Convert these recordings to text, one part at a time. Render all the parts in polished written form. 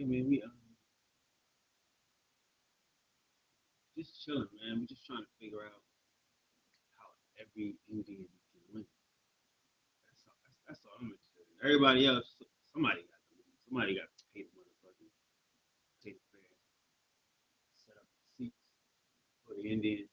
Yeah, man, we just chilling, man. We just trying to figure out how every Indian can win. That's all I'm interested in. Everybody else, somebody got to win. Somebody got to pay the motherfucking pay the fare, set up the seats for the Indian.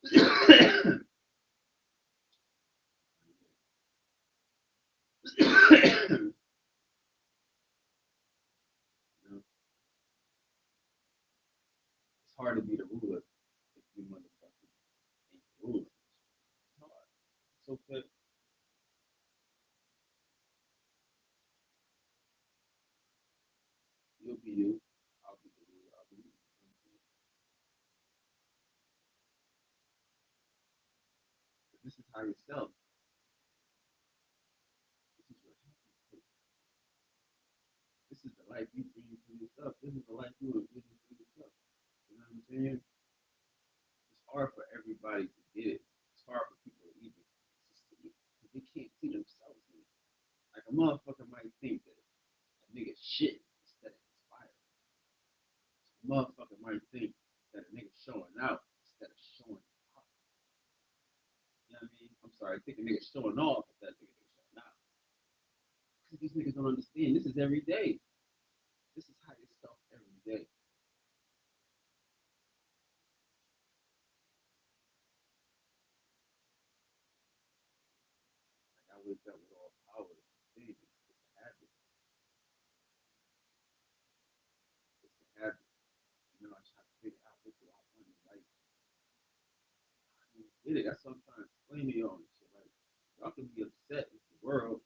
It's hard to be the ruler if you motherfucking ain't the ruler. It's hard. It's okay. You'll be you. I'll be the ruler. I'll be you. This is how you sell. This is what happens. This is the life you bring for yourself. This is the life you are bringing for yourself. You know what I'm saying? It's hard for everybody to get it. It's hard for people to even see it because they can't see themselves in it. Like a motherfucker might think that a nigga shit instead of inspired. A motherfucker might think that a nigga showing out instead of showing out. You know what I mean? I'm sorry, I think a nigga showing off instead of nigga showing out. Because these niggas don't understand. This is every day. This is how you stuff every day. Like I wake up with all power. It's a habit. It's a habit. You know, I try to figure out what do I want in life. I don't get it. That's what I'm trying to explain to y'all and shit. Like, y'all can be upset with the world,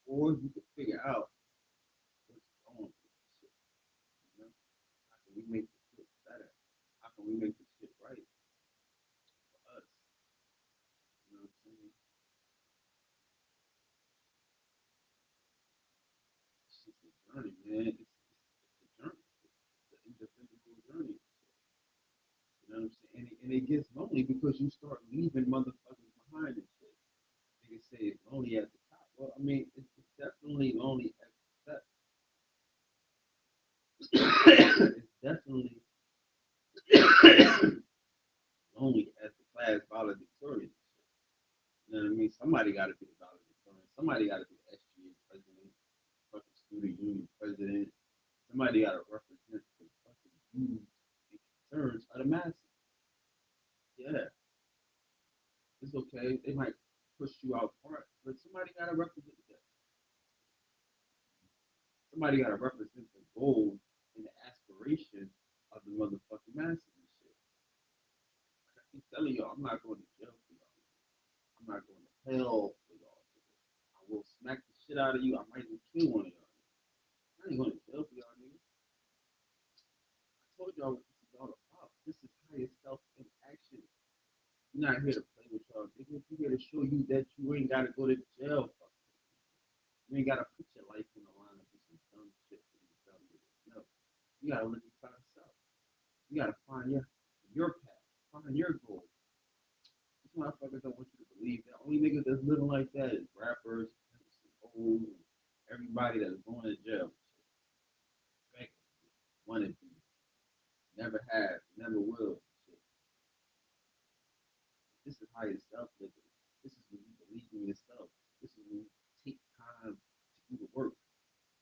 or you can figure out what's wrong with this shit. You know? How can we make this shit better? How can we make this shit right for us? You know what I'm saying? It's just a journey, man. It's a journey. It's an individual journey. You know what I'm saying? And it gets lonely because you start leaving motherfuckers behind and shit. Niggas say it's lonely at the top. Well, I mean, it's definitely lonely at the top. It's definitely lonely as the class valedictorian. You know what I mean? Somebody got to be the valedictorian. Somebody got to be the SGA president, fucking student union president. Somebody got to represent the fucking views and concerns of the masses. Yeah, it's okay. They might push you out front, but somebody got to represent that. Somebody got to represent the goals and the aspiration of the motherfucking masses and shit. Like I keep telling y'all, I'm not going to jail for y'all. I'm not going to hell for y'all. I will smack the shit out of you. I might even kill one of y'all. I ain't going to jail for y'all niggas. I told y'all what this is all about. This is higher self in action. You're not here to play with y'all niggas. You're here to show you that you ain't got to go to jail. You ain't got to put your life on the line and do some dumb shit for these dumb niggas. No. You got to look inside yourself. You got to find your path. Find your goal. These motherfuckers don't want you to believe that. Only niggas that's living like that is rappers, old, everybody that's going to jail. Wanted to. Never have, never will. higher self living. This is when you believe in yourself. This is when you take time to do the work.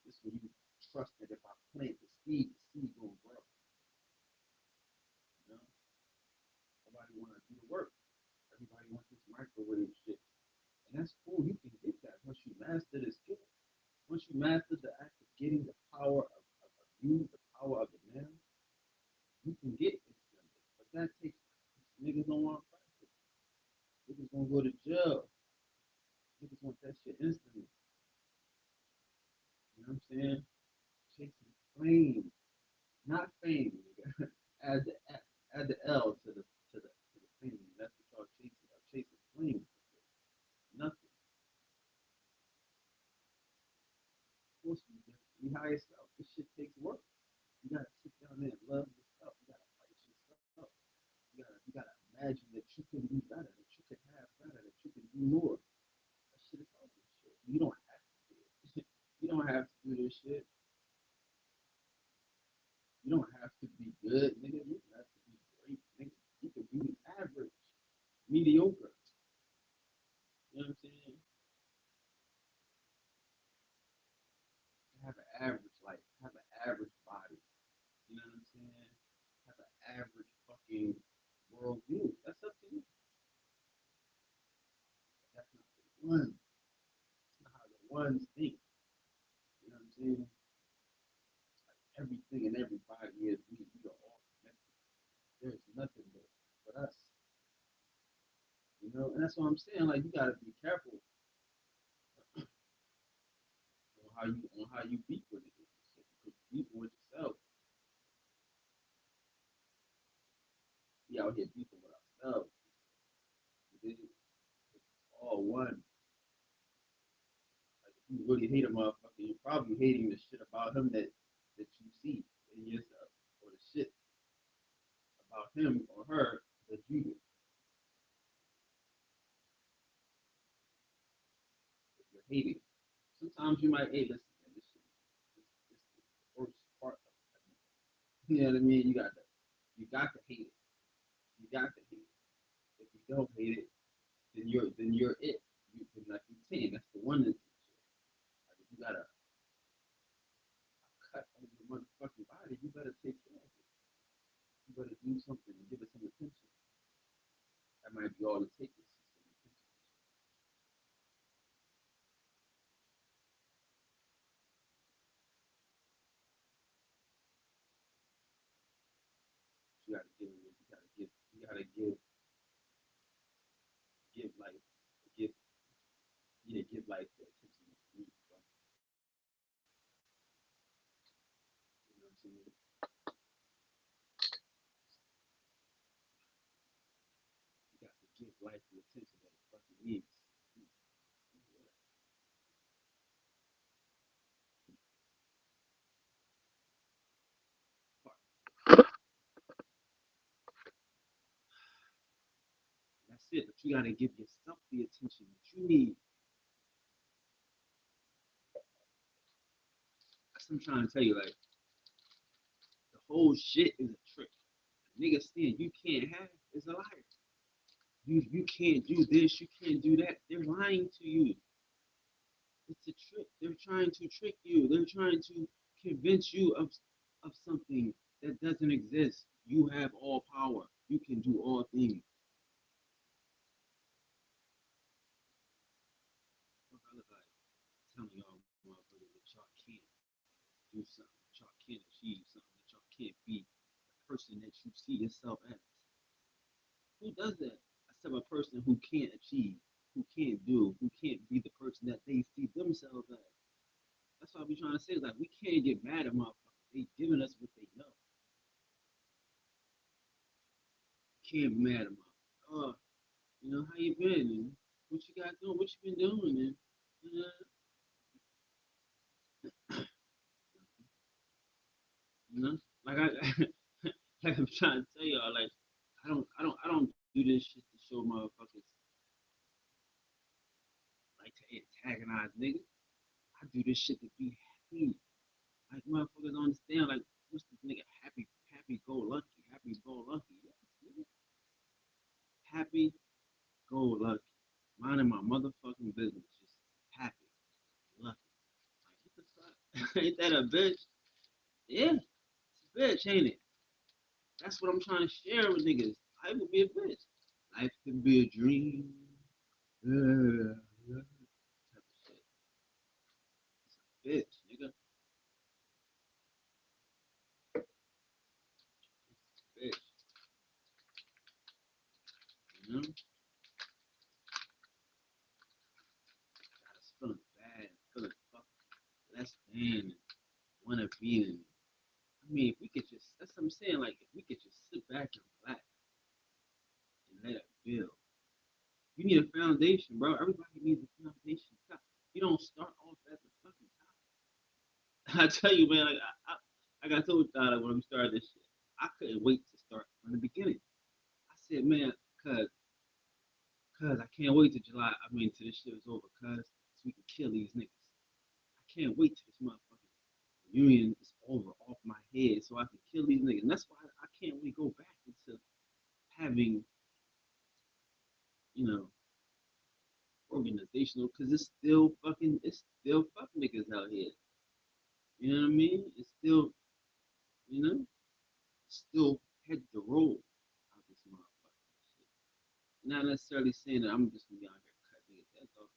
This is when you trust that if I plant the seed gonna grow. You know, nobody wanna do the work. Everybody wants this microwave shit, and that's cool. You can get that once you master this skill. Once you master the act of getting the power of you, the power of the now, you can get it. But that takes niggas don't want to practice. Niggas gonna go to jail. Niggas want that shit instantly. You know what I'm saying? Chasing flame, not fame, nigga. add the add the L to the fame. That's what y'all chasing. Y'all chasing flame. Nothing. Of course, you hire yourself. This shit takes work. You gotta sit down there and love yourself. You gotta fight yourself. You gotta imagine that you can be better, that you can have better, that you can do more. That shit is all this shit. You don't have to do it. You don't have to do this shit. You don't have to be good, nigga. You don't have to be great, nigga. You can be average, mediocre. You know what I'm saying? Have an average life. Have an average body. You know what I'm saying? Have an average fucking worldview. That's up to you. That's not the one. That's not how the ones think. You know what I'm saying? Like everything and everybody is we are all connected. There's nothing but us. You know, and that's what I'm saying. Like you gotta be careful on how you beat with it. Because beefing with yourself, we out here beefing with ourselves. It's all one. Like if you really hate a motherfucker, you're probably hating the shit about him that you see in yourself, or the shit about him or her that you do. If you're hating, sometimes you might, hey, listen, man, this is the worst part of it. You know what I mean? You got to hate it. You got to hate it. If you don't hate it, then you're it. You can like you saying that's the one that like if you got a cut on your motherfucking body, you better take care of it. You better do something and give it some attention. That might be all it takes is some attention. You gotta give it. You gotta give life, give give life the attention it needs. You know what I'm saying? You got to give life the attention that it fucking needs. That's it. But you gotta give yourself the attention that you need. That's what I'm trying to tell you. Like the whole shit is a trick. Niggas saying you can't have is a liar. You can't do this, you can't do that. They're lying to you. It's a trick. They're trying to trick you. They're trying to convince you of something that doesn't exist. You have all power. You can do all things. Fuck I look like telling y'all motherfuckers that y'all can't do something, that y'all can't achieve something, that y'all can't be the person that you see yourself as. Who does that? Except a person who can't achieve, who can't do, who can't be the person that they see themselves as. That's what I be trying to say. Like we can't get mad at motherfuckers. They giving us what they know. Can't be mad at motherfuckers. Oh, you know how you been? And what you got doing? What you been doing? And you know, like I like I'm trying to tell y'all, like I don't do this shit to show motherfuckers like to antagonize niggas. I do this shit to be happy. Like motherfuckers don't understand. Like what's this nigga happy go lucky, happy go lucky. Yes, nigga. Happy a bitch. Yeah, it's a bitch, ain't it? That's what I'm trying to share with niggas. Life will be a bitch. Life can be a dream. Yeah, yeah. Type of shit. Bitch, nigga. Bitch. You know? I was feeling bad, feeling fucking less than, wanna be in. I mean, if we could just, that's what I'm saying, like, if we could just sit back and relax and let it build. You need a foundation, bro. Everybody needs a foundation. You don't start off at the fucking top. I tell you, man, like I told Tyler when we started this shit, I couldn't wait to start from the beginning. I said, man, cause, cause I can't wait till July. I mean, till this shit is over, cause so we can kill these niggas. I can't wait till this motherfucking union is over off my head, so I can kill these niggas. And that's why I can't wait to go back into having, you know, organizational, cause it's still fucking niggas out here. You know what I mean? It's still, you know, still head to roll out this motherfucker. Not necessarily saying that I'm just gonna be out here cutting niggas heads off.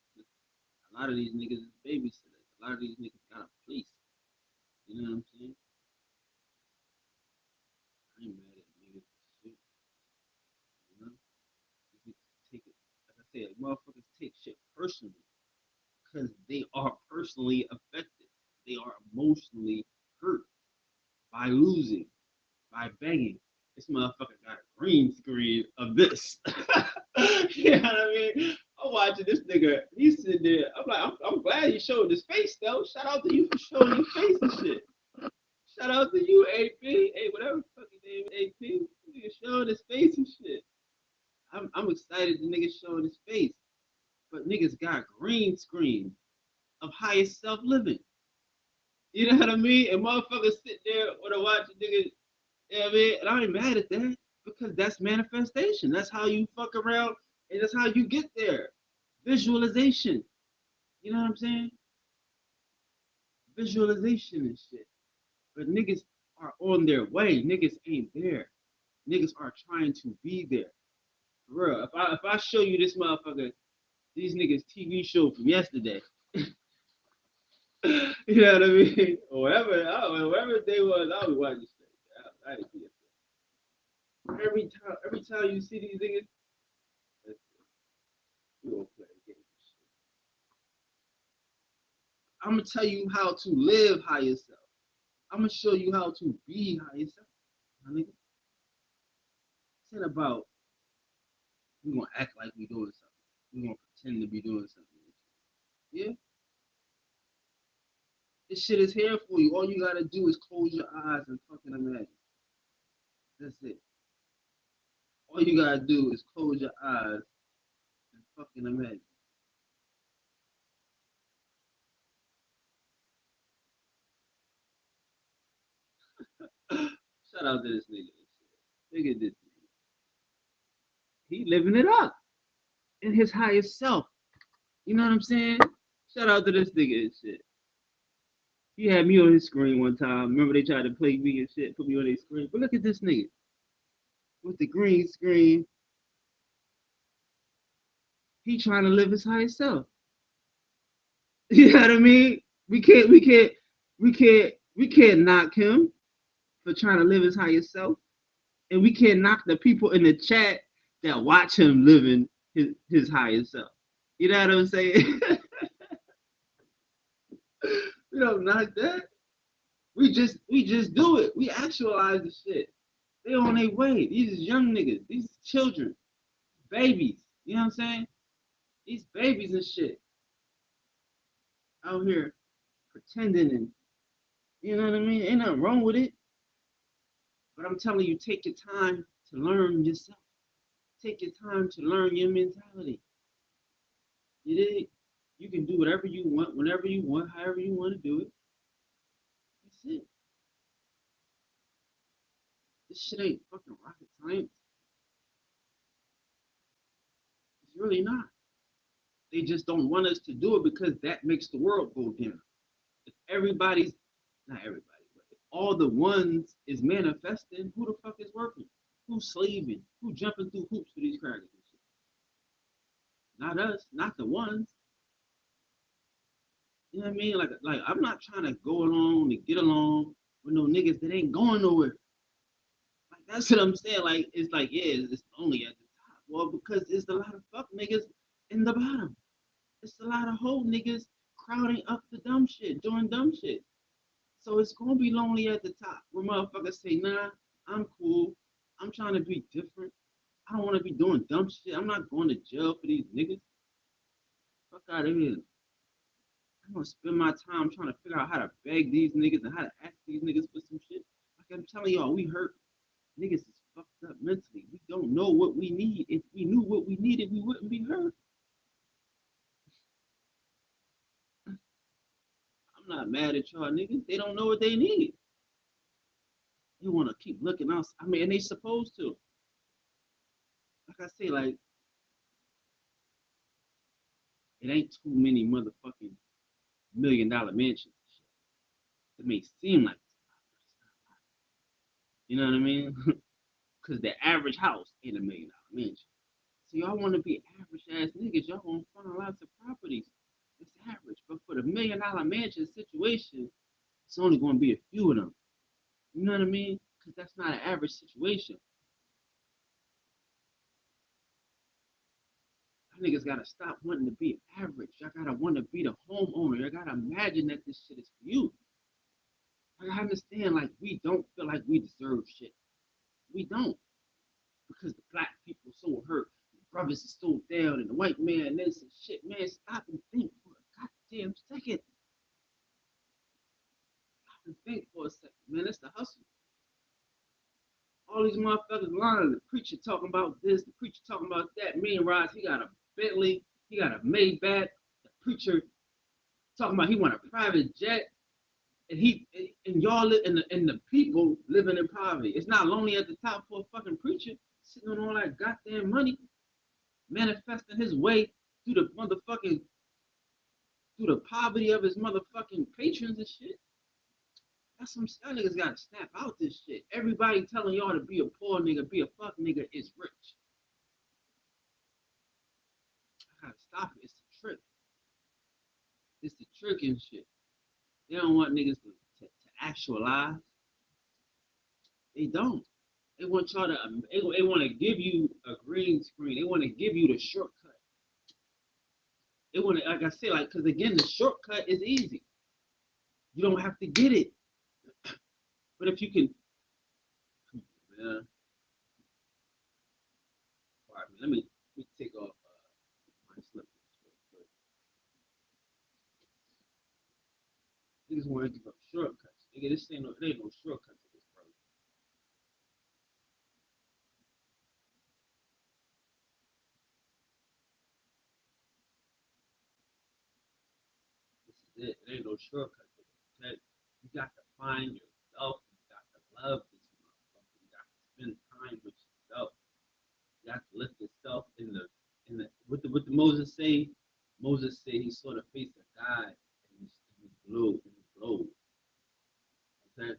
A lot of these niggas is babysitters. A lot of these niggas got a place. You know what I'm saying? I ain't mad at niggas and shit. You know? You take it, like I said, motherfuckers take shit personally because they are personally affected. They are emotionally hurt by losing, by begging. This motherfucker got a green screen of this. You know what I mean? I'm watching this nigga. He's sitting there. I'm like, I'm glad he showed his face though. Shout out to you for showing your face and shit. Shout out to you, AP. Hey, whatever the fuck your name, AP. Nigga showing his face and shit. I'm excited the nigga showing his face. But niggas got green screen of highest self living. You know what I mean? And motherfuckers sit there when I watch a nigga. You know what I mean? And I ain't mad at that because that's manifestation. That's how you fuck around and that's how you get there. Visualization. You know what I'm saying? Visualization and shit. But niggas are on their way. Niggas ain't there. Niggas are trying to be there. For real. If I show you this motherfucker, these niggas TV show from yesterday, you know what I mean? Or whatever, I don't know, whatever day was, I'll be watching this thing. I ain't see it. Every time you see these niggas, you gonna play a game. I'm gonna tell you how to live high yourself. I'm gonna show you how to be high yourself. My nigga. It's not about we gonna act like we doing something. We gonna pretend to be doing something. Yeah, this shit is here for you. All you gotta do is close your eyes and fucking imagine. That's it. All you gotta do is close your eyes and fucking imagine. Shout out to this nigga. Nigga did. He living it up in his highest self. You know what I'm saying? Shout out to this nigga and shit. He had me on his screen one time. Remember they tried to play me and shit, put me on their screen. But look at this nigga with the green screen. He trying to live his highest self. You know what I mean? We can't knock him for trying to live his highest self, and we can't knock the people in the chat that watch him living his highest self. You know what I'm saying? We don't knock that. We just do it. We actualize the shit. They on their way. These is young niggas. These children, babies. You know what I'm saying? These babies and shit out here pretending and you know what I mean? Ain't nothing wrong with it. But I'm telling you, take your time to learn yourself. Take your time to learn your mentality. You dig? You can do whatever you want, whenever you want, however you want to do it. That's it. This shit ain't fucking rocket science. It's really not. They just don't want us to do it because that makes the world go down. If everybody's not everybody, but if all the ones is manifesting, who the fuck is working? Who's slaving? Who jumping through hoops for these crackers and shit? Not us, not the ones. You know what I mean? Like I'm not trying to go along to get along with no niggas that ain't going nowhere. Like that's what I'm saying. Like it's like yeah, it's only at the top. Well, because it's a lot of fuck niggas in the bottom. It's a lot of whole niggas crowding up the dumb shit, doing dumb shit. So it's gonna be lonely at the top. Where motherfuckers say, nah, I'm cool. I'm trying to be different. I don't want to be doing dumb shit. I'm not going to jail for these niggas. Fuck out of here. I'm gonna spend my time trying to figure out how to beg these niggas and how to ask these niggas for some shit. Like I'm telling y'all, we hurt. Niggas is fucked up mentally. We don't know what we need. If we knew what we needed, we wouldn't be hurt. I'm not mad at y'all niggas. They don't know what they need. They want to keep looking out. I mean, and they supposed to. Like I say, like it ain't too many motherfucking $1 million mansions. It may seem like you know what I mean? Because the average house ain't $1 million mansion. So y'all want to be average ass niggas, y'all gonna find lots of properties. It's average. But for the $1 million mansion situation, it's only gonna be a few of them. You know what I mean? Because that's not an average situation. Y'all niggas gotta stop wanting to be average. Y'all gotta want to be the homeowner. Y'all gotta imagine that this shit is for you. I understand, like, we don't feel like we deserve shit. We don't. Because the black people so hurt. The brothers are so down, and the white man this and shit. Man, stop and think for a goddamn second. Stop and think for a second, man. It's the hustle. All these motherfuckers lying. The preacher talking about this, the preacher talking about that. Me and Roz, he got a Bentley, he got a Maybach. The preacher talking about he want a private jet, and he and y'all live and the people living in poverty. It's not lonely at the top for a fucking preacher sitting on all that goddamn money, manifesting his way through the motherfucking through the poverty of his motherfucking patrons and shit. That's some y'all niggas gotta snap out this shit. Everybody telling y'all to be a poor nigga, be a fuck nigga is rich. I gotta stop it. It's the trick. It's the trick and shit. They don't want niggas to actualize. They don't. They want y'all to. They want to give you a green screen. They want to give you the shortcut. They want to, like I said, like because again, the shortcut is easy. You don't have to get it. But if you can, uh, let me take off my slippers real quick. Niggas want to give up shortcuts. Nigga, this ain't no, there ain't no shortcut to this, bro. This is it. There ain't no shortcut to this. Okay? You got to find yourself. You got to love this motherfucker. You got to spend time with yourself. You got to lift yourself in the what the Moses say. Moses said he saw the face of God in his globe in his globe. Okay,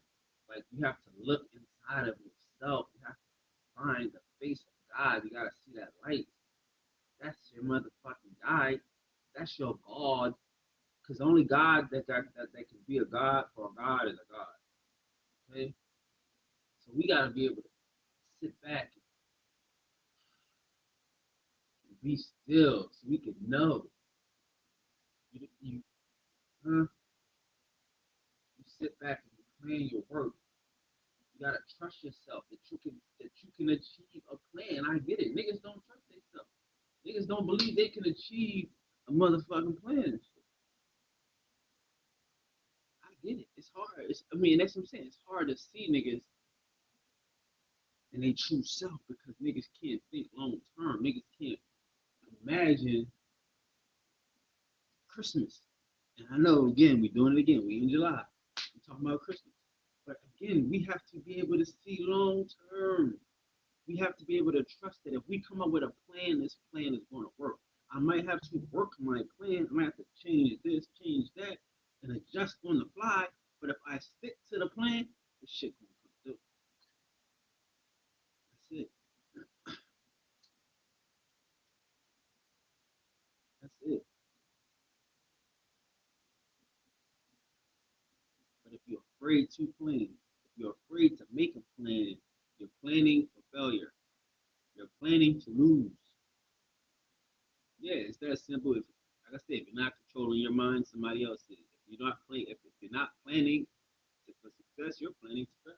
like you have to look inside of yourself. You have to find the face of God. You gotta see that light. That's your motherfucking guide. That's your God. Because only God that can be a God for a God is a God. Okay, so we gotta be able to sit back and be still so we can know. You sit back and you plan your work. You gotta trust yourself that you can achieve a plan. I get it. Niggas don't trust themselves. Niggas don't believe they can achieve a motherfucking plan. I get it. It's hard. I mean, that's what I'm saying. It's hard to see niggas and they true self because niggas can't think long term. Niggas can't imagine Christmas. And I know again, we doing it again. We in July. We talking about Christmas. But again, we have to be able to see long term. We have to be able to trust that if we come up with a plan, this plan is going to work. I might have to work my plan. I might have to change this, change that, and adjust on the fly. But if I stick to the plan, this shit gonna come through. That's it. That's it. But if you're afraid to plan, if you're afraid to make a plan, you're planning for failure. You're planning to lose. Yeah, it's that simple. If, like I said, if you're not controlling your mind, somebody else is. If you're not playing, if you're not planning for success, you're planning to fail.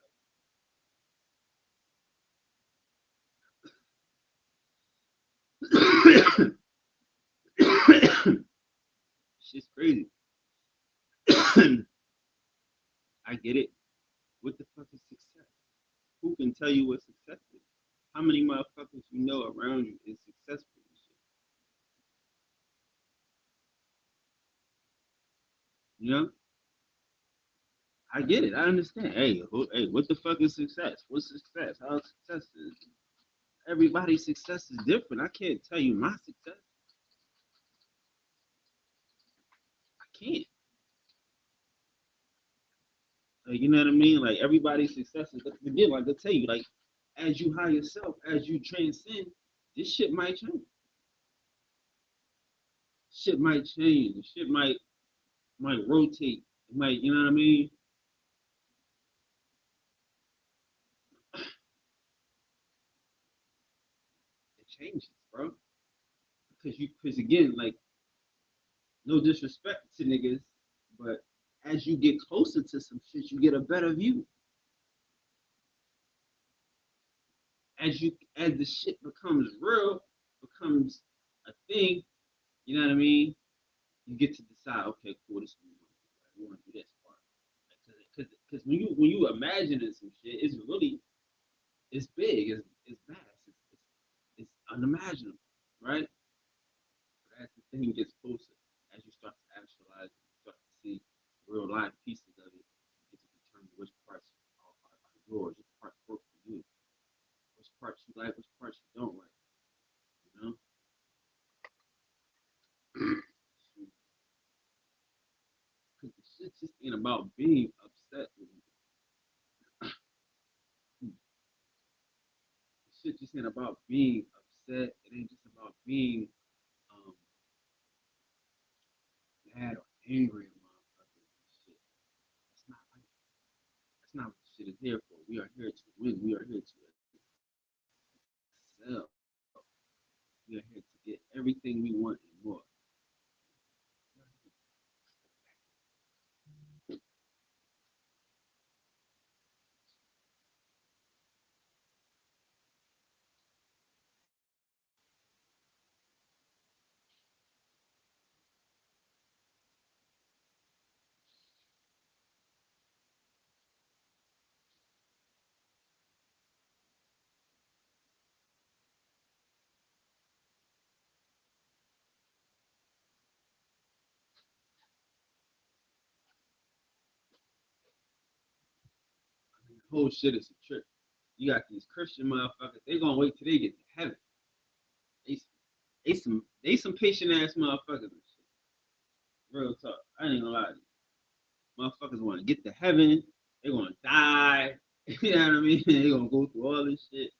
Shit's crazy. I get it. What the fuck is success? Who can tell you what success is? How many motherfuckers you know around you is successful and shit? You know? I get it. I understand. Hey, what the fuck is success? What's success? How success is? Everybody's success is different. I can't tell you my success. I can't. Like, you know what I mean? Like everybody's success is again, like I tell you, like as you hire yourself, as you transcend, this shit might change. Shit might change. Shit might rotate. It might, you know what I mean? It changes, bro. Because again, like no disrespect to niggas, but as you get closer to some shit, you get a better view. As the shit becomes real, becomes a thing, you know what I mean? You get to decide, okay, cool, this is what we want to do this part. Because when you imagine some shit, it's big, it's vast, it's unimaginable, right? But as the thing gets closer, as you start to actualize it, you start to see real life pieces of it, you get to determine which parts are yours, which parts work for you, which parts you like, which parts you don't like, you know? Because the shit just ain't about being upset with me. The shit just ain't about being upset. It ain't just about being um, mad or angry at motherfuckers and shit. That's not like that's not what shit is here for. We are here to win. We are here to excel. We are here to get everything we want and more. The whole shit is a trick. You got these Christian motherfuckers. They gonna wait till they get to heaven. They they some patient ass motherfuckers and shit. Real talk. I ain't gonna lie to you. Motherfuckers want to get to heaven. They're gonna die. You know what I mean? They're gonna go through all this shit.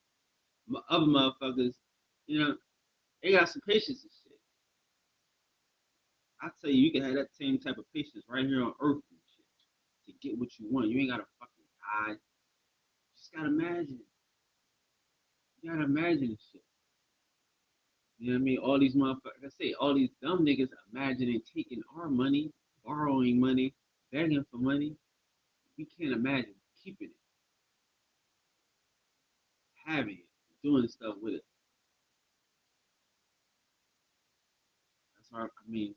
Other motherfuckers, you know, they got some patience and shit. I tell you, you can have that same type of patience right here on earth and shit to get what you want. You ain't gotta fucking die. You just gotta imagine it. You gotta imagine this shit. You know what I mean? All these motherfuckers, like I say, all these dumb niggas imagining taking our money, borrowing money, begging for money. We can't imagine keeping it, having it, doing stuff with it. That's our, I mean,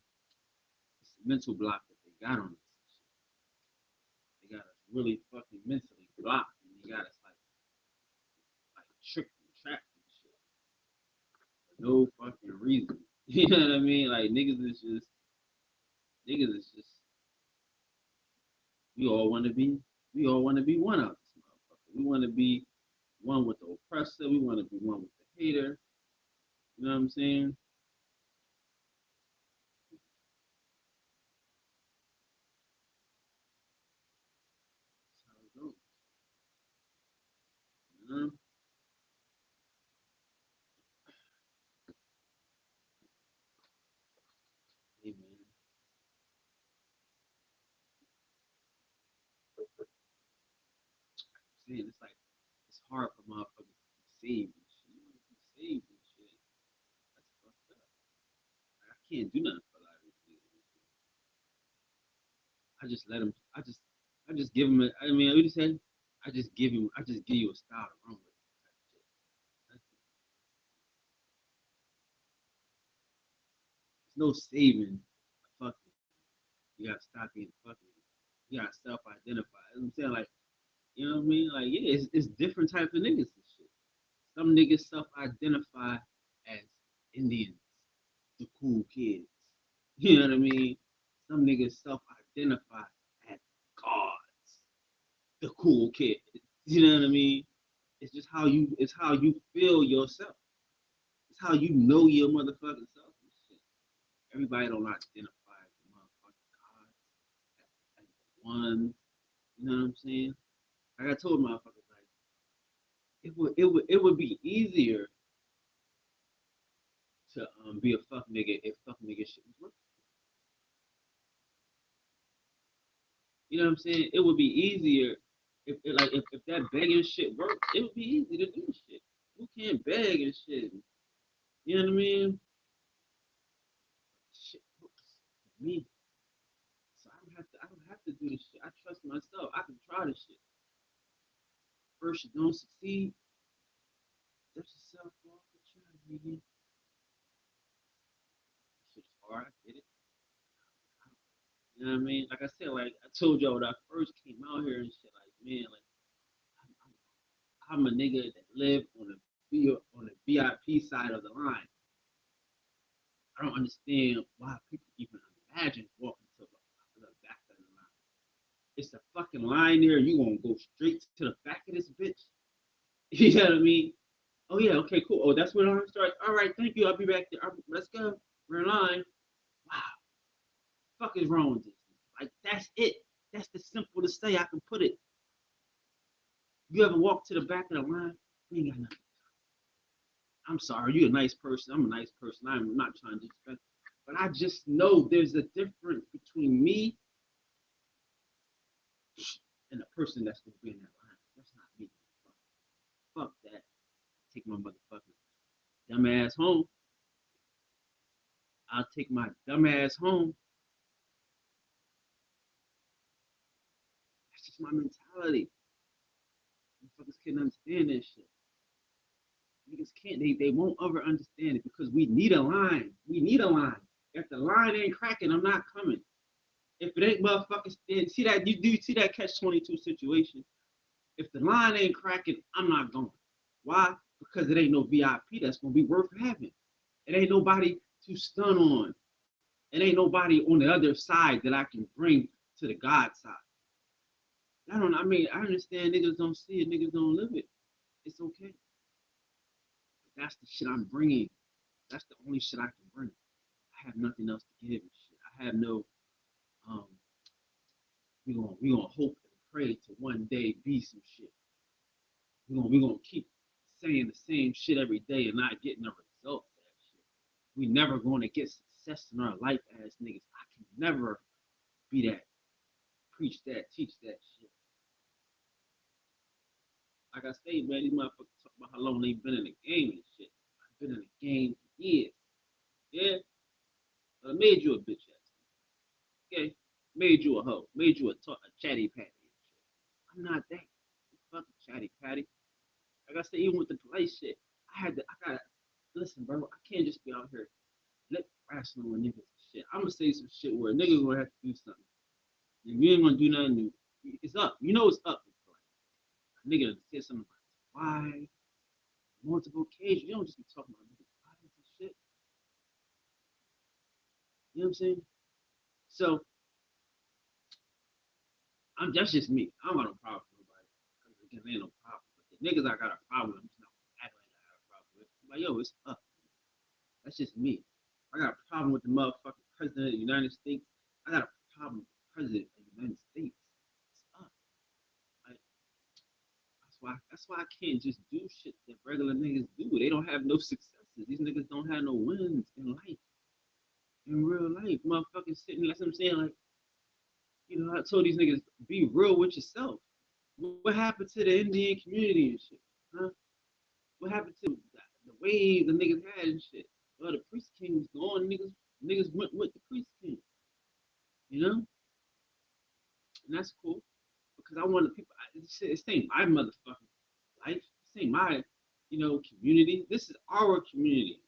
it's a mental block that they got on us. They got us really fucking mentally blocked, and they got us like tricked and trapped and shit for no fucking reason. You know what I mean? Like niggas is just we all want to be we all want to be one of this motherfucker. We want to be one with the oppressor. We want to be one with the hater. You know what I'm saying? saying. It's like it's hard for motherfuckers to be saved and shit. You want to be saved and shit. That's fucked up. Like, I can't do nothing for a lot of these niggas. I just let him. I just give him. I mean, what you say? I just give him. I just give you a style to run with. There's no saving a fucking. You gotta stop being fucking. You gotta self-identify. You know what I'm saying? Like, you know what I mean? Like, yeah, it's different types of niggas and shit. Some niggas self-identify as Indians, the cool kids. You know what I mean? Some niggas self-identify as gods, the cool kids. You know what I mean? It's how you feel yourself. It's how you know your motherfucking self and shit. Everybody don't identify as the motherfucking gods, as the one. You know what I'm saying? Like I told motherfuckers, like it would be easier to be a fuck nigga if fuck nigga shit was working. You know what I'm saying? It would be easier if that begging shit worked. It would be easy to do shit. Who can't beg and shit? You know what I mean? Shit works for me, so I don't have to. I don't have to do this shit. I trust myself. I can try this shit. First, you don't succeed. Dust yourself off and try, nigga. Shit's hard. I get it. You know what I mean? Like I said, like I told y'all when I first came out here and shit. Like man, like I'm a nigga that live on the VIP side of the line. I don't understand why people even imagine walking to the back of the line. It's a fucking line there. You gonna go straight to the back of this bitch? You know what I mean? Oh yeah, okay, cool. Oh, that's where the line starts. All right, thank you. I'll be back there. Let's go. We're in line. Wow, fuck is wrong with this? Like that's it. That's the simplest say I can put it. You ever walk to the back of the line? We ain't got nothing. I'm sorry, you're a nice person. I'm a nice person. I'm not trying to disrespect, but I just know there's a difference between me and the person that's gonna be in that line. That's not me. Fuck that. Take my motherfucking dumb ass home. I'll take my dumb ass home. That's just my mentality. Motherfuckers can't understand that shit. Niggas can't. They won't ever understand it because we need a line. We need a line. If the line ain't cracking, I'm not coming. If it ain't motherfuckers, see that you do see that catch 22 situation. If the line ain't cracking, I'm not going. Why? Because it ain't no VIP that's gonna be worth having. It ain't nobody to stun on. It ain't nobody on the other side that I can bring to the God side. I don't. I mean, I understand niggas don't see it, niggas don't live it. It's okay. But that's the shit I'm bringing. That's the only shit I can bring. I have nothing else to give and shit. I have no. Um, we gonna hope and pray to one day be some shit. We gonna keep saying the same shit every day and not getting a result of that shit. We never gonna get success in our life as niggas. I can never be that, preach that, teach that shit. Like I say, man, these motherfuckers talk about how long they been in the game and shit. I've been in the game for years. Yeah, but I made you a bitch ass. Okay, made you a hoe, made you a chatty patty and shit. I'm not that fucking chatty patty. Like I said, even with the police shit, I gotta listen, bro. I can't just be out here lip wrestling with niggas and shit. I'm gonna say some shit where niggas gonna have to do something. If you ain't gonna do nothing new, it's up. You know it's up. Like, a nigga said something about why multiple occasions. You don't just be talking about niggas' wives and shit. You know what I'm saying? So that's just me. I don't got no problem with nobody. Because there ain't no problem. But the niggas I got a problem with, I'm just not acting like I got a problem with. I'm like, yo, it's up. That's just me. I got a problem with the motherfucking president of the United States. I got a problem with the president of the United States. It's up. Like, that's why I can't just do shit that regular niggas do. They don't have no successes. These niggas don't have no wins in life. In real life. Motherfucking sitting, that's what I'm saying. Like, I told these niggas, be real with yourself. What happened to the Indian community and shit? Huh? What happened to the way the niggas had and shit? Well, the priest king was gone. Niggas went with the priest king. You know, and that's cool because I want the people. This ain't my motherfucking life. This ain't my, community. This is our community.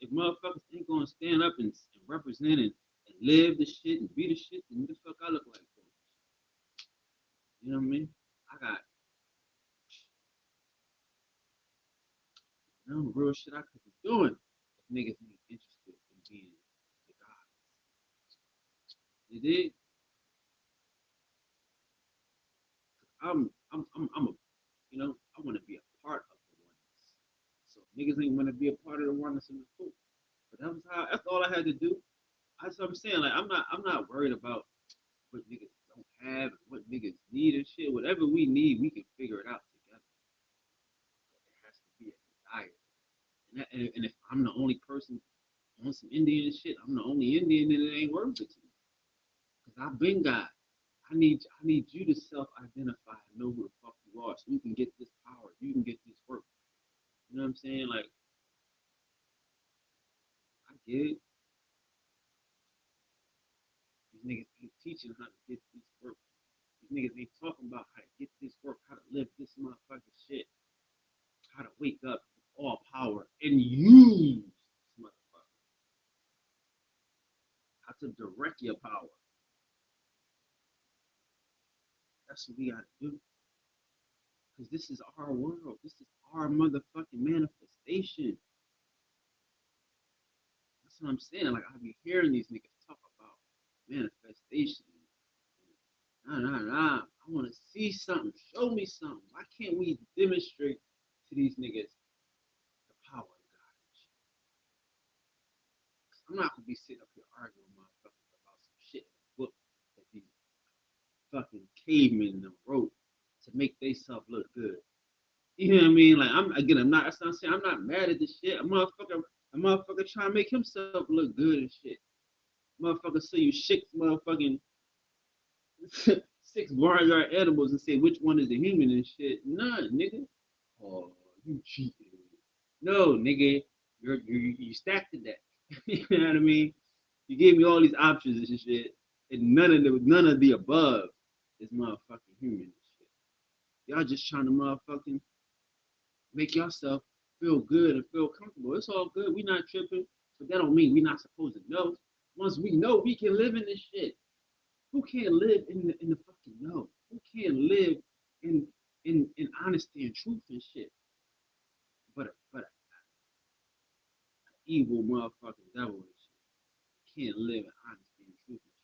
If motherfuckers ain't gonna stand up and represent and live the shit and be the shit, then what the fuck I look like for? You know what I mean? I got real shit I could be doing if niggas ain't interested in being the God. You dig? I'm a, I want to be a part of the oneness. So if niggas ain't want to be a part of the oneness in the cool. But that's all I had to do. That's what I'm saying. Like I'm not worried about what niggas don't have and what niggas need and shit. Whatever we need, we can figure it out together. But it has to be a desire. And if I'm the only person on some Indian shit, I'm the only Indian, and it ain't worth it to me. Cause I've been God. I need you to self-identify and know who the fuck you are, so you can get this power, you can get this work. You know what I'm saying? Like I get it. These niggas ain't teaching how to get this work. These niggas ain't talking about how to get this work, how to live this motherfucking shit, how to wake up with all power and use this motherfucker, how to direct your power. That's what we gotta do. Because this is our world. This is our motherfucking manifestation. That's what I'm saying. Like I be hearing these niggas talk about manifestation. Nah, nah, nah. I want to see something. Show me something. Why can't we demonstrate to these niggas the power of God? I'm not gonna be sitting up here arguing with motherfuckers about some shit in a book that these fucking cavemen wrote to make themselves look good. You know what I mean? Like I'm not. That's not saying I'm not mad at this shit. A motherfucker trying to make himself look good and shit. Motherfucker, so you six motherfucking six barnyard animals and say which one is the human and shit. None, nigga. Oh, you cheated. No, nigga, you stacked to that. You know what I mean? You gave me all these options and shit, and none of the above is motherfucking human and shit. Y'all just trying to motherfucking make yourself feel good and feel comfortable. It's all good. We not tripping, but that don't mean we not supposed to know. Once we know, we can live in this shit. Who can't live in the fucking know? Who can't live in honesty and truth and shit? But a evil motherfucking devil and shit can't live in honesty and truth and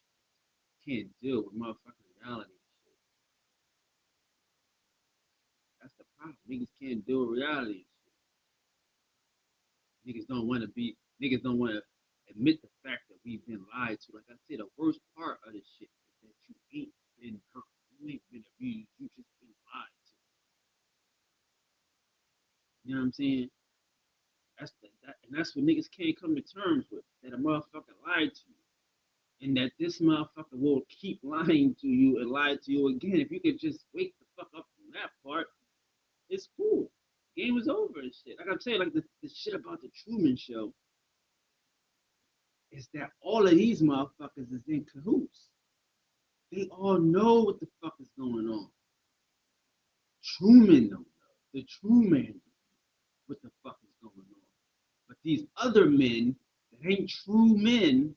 shit. Can't deal with motherfucking reality and shit. That's the problem. Niggas can't deal with reality and shit. Niggas don't want to admit the fact that we've been lied to. Like I said, the worst part of this shit is that you ain't been hurt. You ain't been abused. You just been lied to. You know what I'm saying? And that's what niggas can't come to terms with. That a motherfucker lied to you. And that this motherfucker will keep lying to you and lie to you again. If you could just wake the fuck up from that part, it's cool. Game is over and shit. Like I'm saying, like the shit about the Truman Show is that all of these motherfuckers is in cahoots. They all know what the fuck is going on. Truman don't know. The true man don't know what the fuck is going on. But these other men that ain't true men,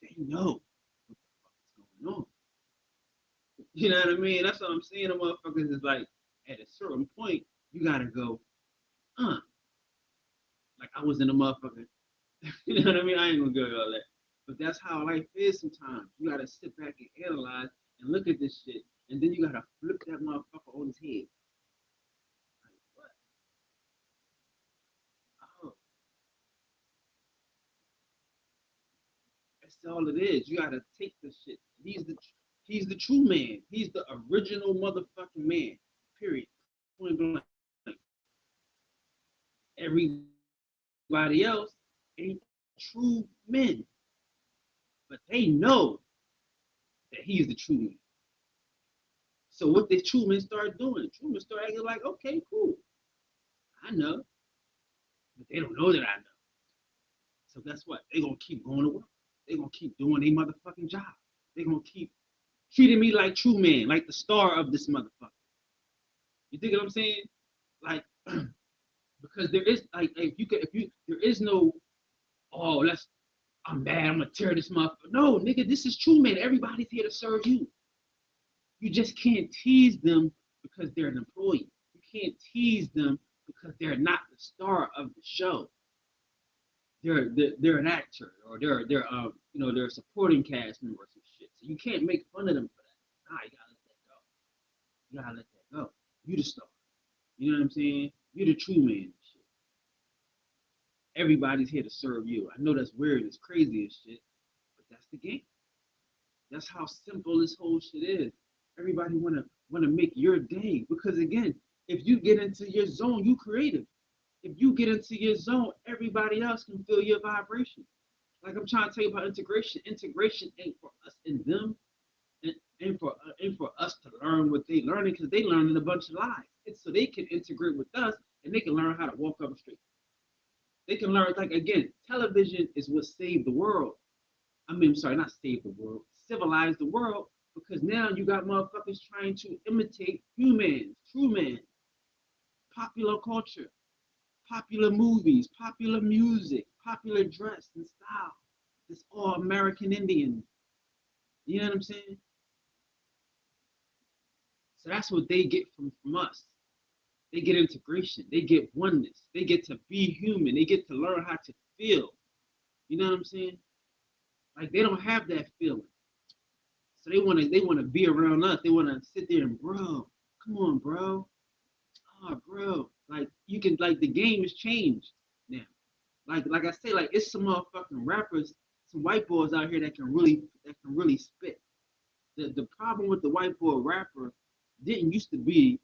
they know what the fuck is going on. You know what I mean? That's what I'm saying. The motherfuckers is like, at a certain point, you gotta go, like I was in a motherfucker. You know what I mean? I ain't gonna go all that. But that's how life is sometimes. You gotta sit back and analyze and look at this shit. And then you gotta flip that motherfucker on his head. Like, what? Oh, that's all it is. You gotta take the shit. He's the true man. He's the original motherfucking man. Period. Point blank. Everybody else ain't true men, but they know that he's the true man. So what did Truman start doing? Truman started acting like, okay, cool, I know, but they don't know that I know. So guess what? They gonna keep going to work. They gonna keep doing their motherfucking job. They gonna keep treating me like Truman, like the star of this motherfucker. You think what I'm saying? Like, because there is like, if you there is no, oh, let's, I'm mad, I'm gonna tear this motherfucker. No, nigga, this is Truman. Everybody's here to serve you. You just can't tease them because they're an employee. You can't tease them because they're not the star of the show. They're an actor, or they're a supporting cast member or some shit. So you can't make fun of them for that. Nah, you gotta let that go. You gotta let that go. You the star. You know what I'm saying? You the true man and shit. Everybody's here to serve you. I know that's weird, it's crazy and shit, but that's the game. That's how simple this whole shit is. Everybody wanna make your day, because again, if you get into your zone, you creative. If you get into your zone, everybody else can feel your vibration. Like I'm trying to tell you about integration. Integration ain't for us and them, and for us to learn what they learning, because they learning a bunch of lies. It's so they can integrate with us and they can learn how to walk up the street. They can learn, like, again, television is what saved the world. I mean, I'm sorry, not save the world, civilize the world, because now you got motherfuckers trying to imitate humans, true men, popular culture, popular movies, popular music, popular dress and style. It's all American Indian. You know what I'm saying? So that's what they get from us. They get integration. They get oneness. They get to be human. They get to learn how to feel. You know what I'm saying? Like they don't have that feeling. So they wanna be around us. They wanna sit there and, bro, come on, bro. Oh, bro. Like you can, like, the game has changed now. Like I say, like, it's some motherfucking rappers, some white boys out here that can really spit. The problem with the white boy rapper didn't used to be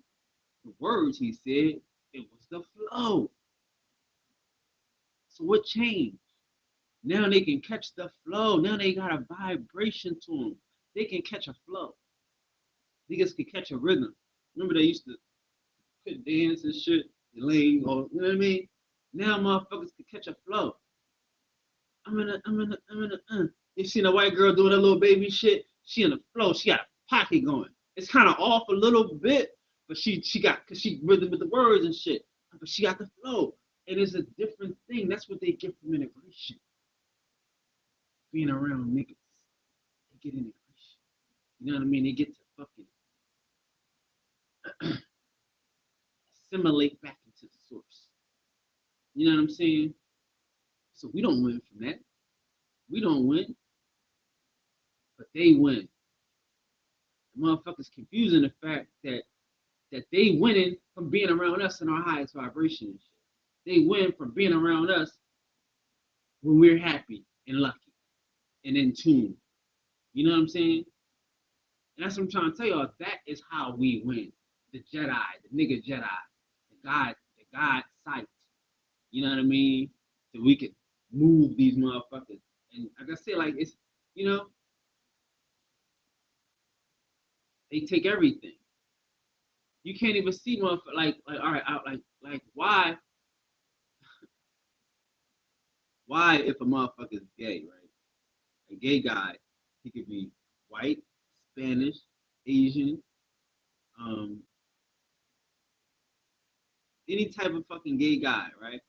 the words he said, it was the flow. So what changed? Now they can catch the flow. Now they got a vibration to them. They can catch a flow. Niggas can catch a rhythm. Remember they used to could dance and shit, lane, or you know what I mean? Now motherfuckers can catch a flow. I'm in a. You seen a white girl doing that little baby shit? She in the flow. She got a pocket going. It's kind of off a little bit, but she got, cause she rhythm with the words and shit. But she got the flow, and it's a different thing. That's what they get from integration. Being around niggas, they get integration. You know what I mean? They get to fucking assimilate back into the source. You know what I'm saying? So we don't win from that. We don't win, but they win. The motherfuckers confusing the fact that they winning from being around us in our highest vibration and shit. They win from being around us when we're happy and lucky and in tune. You know what I'm saying? And that's what I'm trying to tell y'all. That is how we win. The Jedi, the nigga Jedi, the God sight. You know what I mean? So we can move these motherfuckers. And like I said, like, it's, you know, they take everything. You can't even see motherfuckers, like all right, like why if a motherfucker is gay, right? A gay guy, he could be white, Spanish, Asian, um, any type of fucking gay guy, right?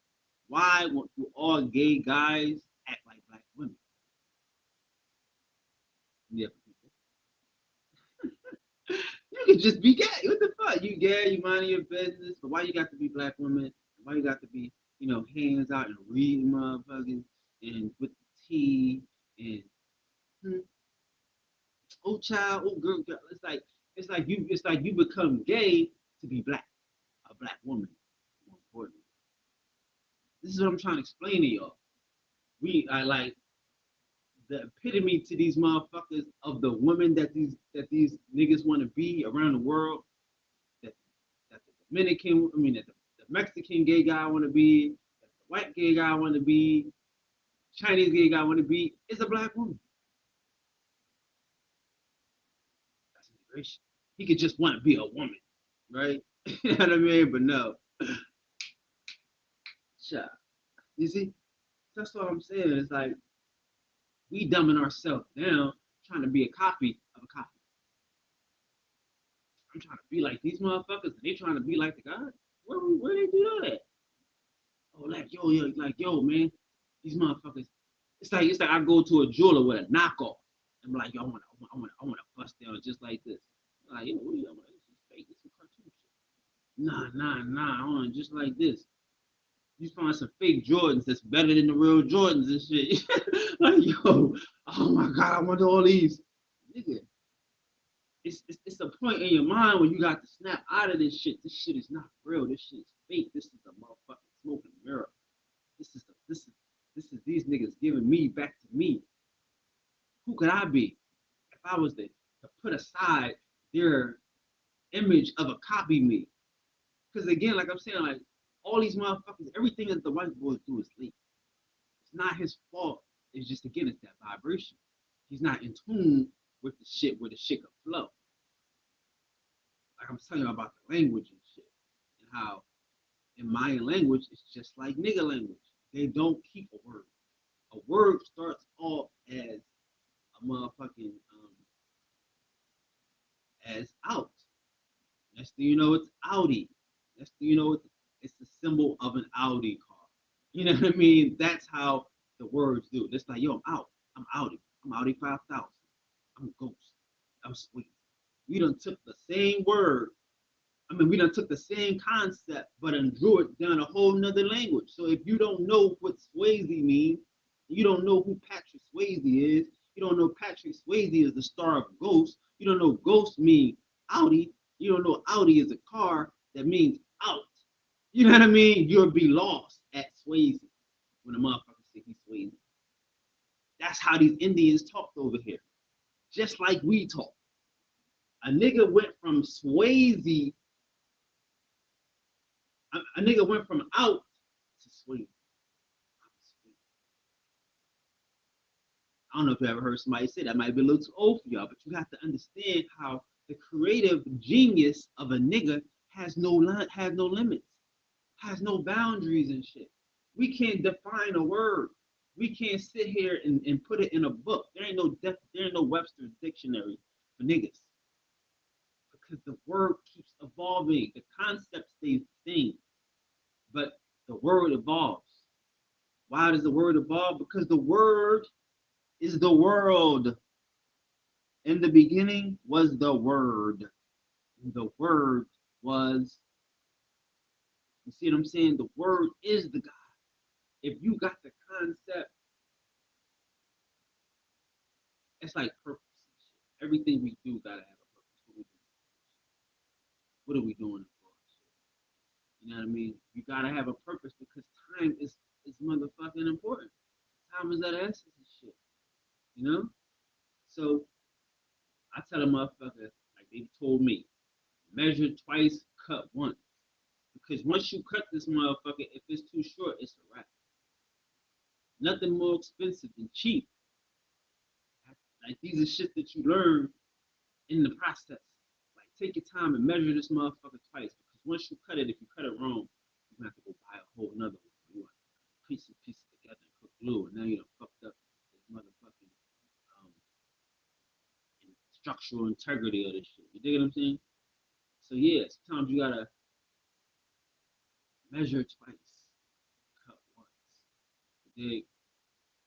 Why do all gay guys act like black women? Yeah, you could just be gay. What the fuck? You gay? You minding your business? But why you got to be black women? Why you got to be, hands out and reading motherfuckers and with the tea and hmm, oh child, oh girl. It's like you become gay to be black, a black woman. More importantly, this is what I'm trying to explain to y'all. We are like the epitome to these motherfuckers of the women that these niggas want to be around the world. That that the Dominican, I mean that the Mexican gay guy want to be, that the white gay guy want to be, Chinese gay guy want to be, is a black woman. That's integration. He could just want to be a woman, right? You know what I mean? But no, child. You see, that's what I'm saying. It's like we dumbing ourselves down trying to be a copy of a copy. I'm trying to be like these motherfuckers, and they trying to be like the God. Where they do that? Oh, like yo, man, these motherfuckers. It's like I go to a jeweler with a knockoff. I'm like, yo, I want to bust down just like this. Like, yo, what are you? I'm like, this is fake. This is cartoon shit. Nah. I want just like this. You find some fake Jordans that's better than the real Jordans and shit. Like, yo, oh my god, I want all these. Nigga, it's a point in your mind when you got to snap out of this shit. This shit is not real. This shit is fake. This is a motherfucking smoking mirror. This is these niggas giving me back to me. Who could I be if I was to put aside their image of a copy me? Because again, like I'm saying, like all these motherfuckers, everything that the white boys do is late. It's not his fault. It's just again, it's that vibration. He's not in tune with the shit where the shit can flow. Like I'm telling you about the language and shit, and how in Mayan language it's just like nigga language. They don't keep a word. A word starts off as a motherfucking as out. Next thing you know, it's Audi. Next thing you know, it's the symbol of an Audi car. You know what I mean? That's how the words do. It's like, yo, I'm out. I'm Audi. I'm Audi 5000. I'm Ghost. I'm Sweet. We done took the same word. I mean, we done took the same concept, but and drew it down a whole nother language. So if you don't know what Swayze means, you don't know who Patrick Swayze is, you don't know Patrick Swayze is the star of Ghost, you don't know Ghost means Audi, you don't know Audi is a car that means out. You know what I mean? You'll be lost at Swayze when a motherfucker say he's Swayze. That's how these Indians talked over here. Just like we talk. A nigga went from Swayze, a nigga went from out to Swayze. I don't know if you ever heard somebody say that. Might be a little too old for y'all, but you have to understand how the creative genius of a nigga has no limits, has no boundaries and shit. We can't define a word. We can't sit here and put it in a book. There ain't no Webster's dictionary for niggas because the word keeps evolving. The concept stays the same, but the word evolves. Why does the word evolve? Because the word is the world. In the beginning was the Word. The Word was, you see what I'm saying? The Word is the God. If you got the concept, it's like purpose. Everything we do gotta have a purpose. What are we doing it for? You know what I mean? You gotta have a purpose because time is motherfucking important. Time is that essence of shit. You know? So I tell a motherfucker, like they told me, measure twice, cut once. Because once you cut this motherfucker, if it's too short, it's a wrap. Nothing more expensive than cheap. Like these are shit that you learn in the process. Like take your time and measure this motherfucker twice. Because once you cut it, if you cut it wrong, you're gonna have to go buy a whole another one. You want to piece some pieces together and put glue, and now you done fucked up this motherfucking um, structural integrity of this shit. You dig what I'm saying? So yeah, sometimes you gotta measure twice, cut once. You dig?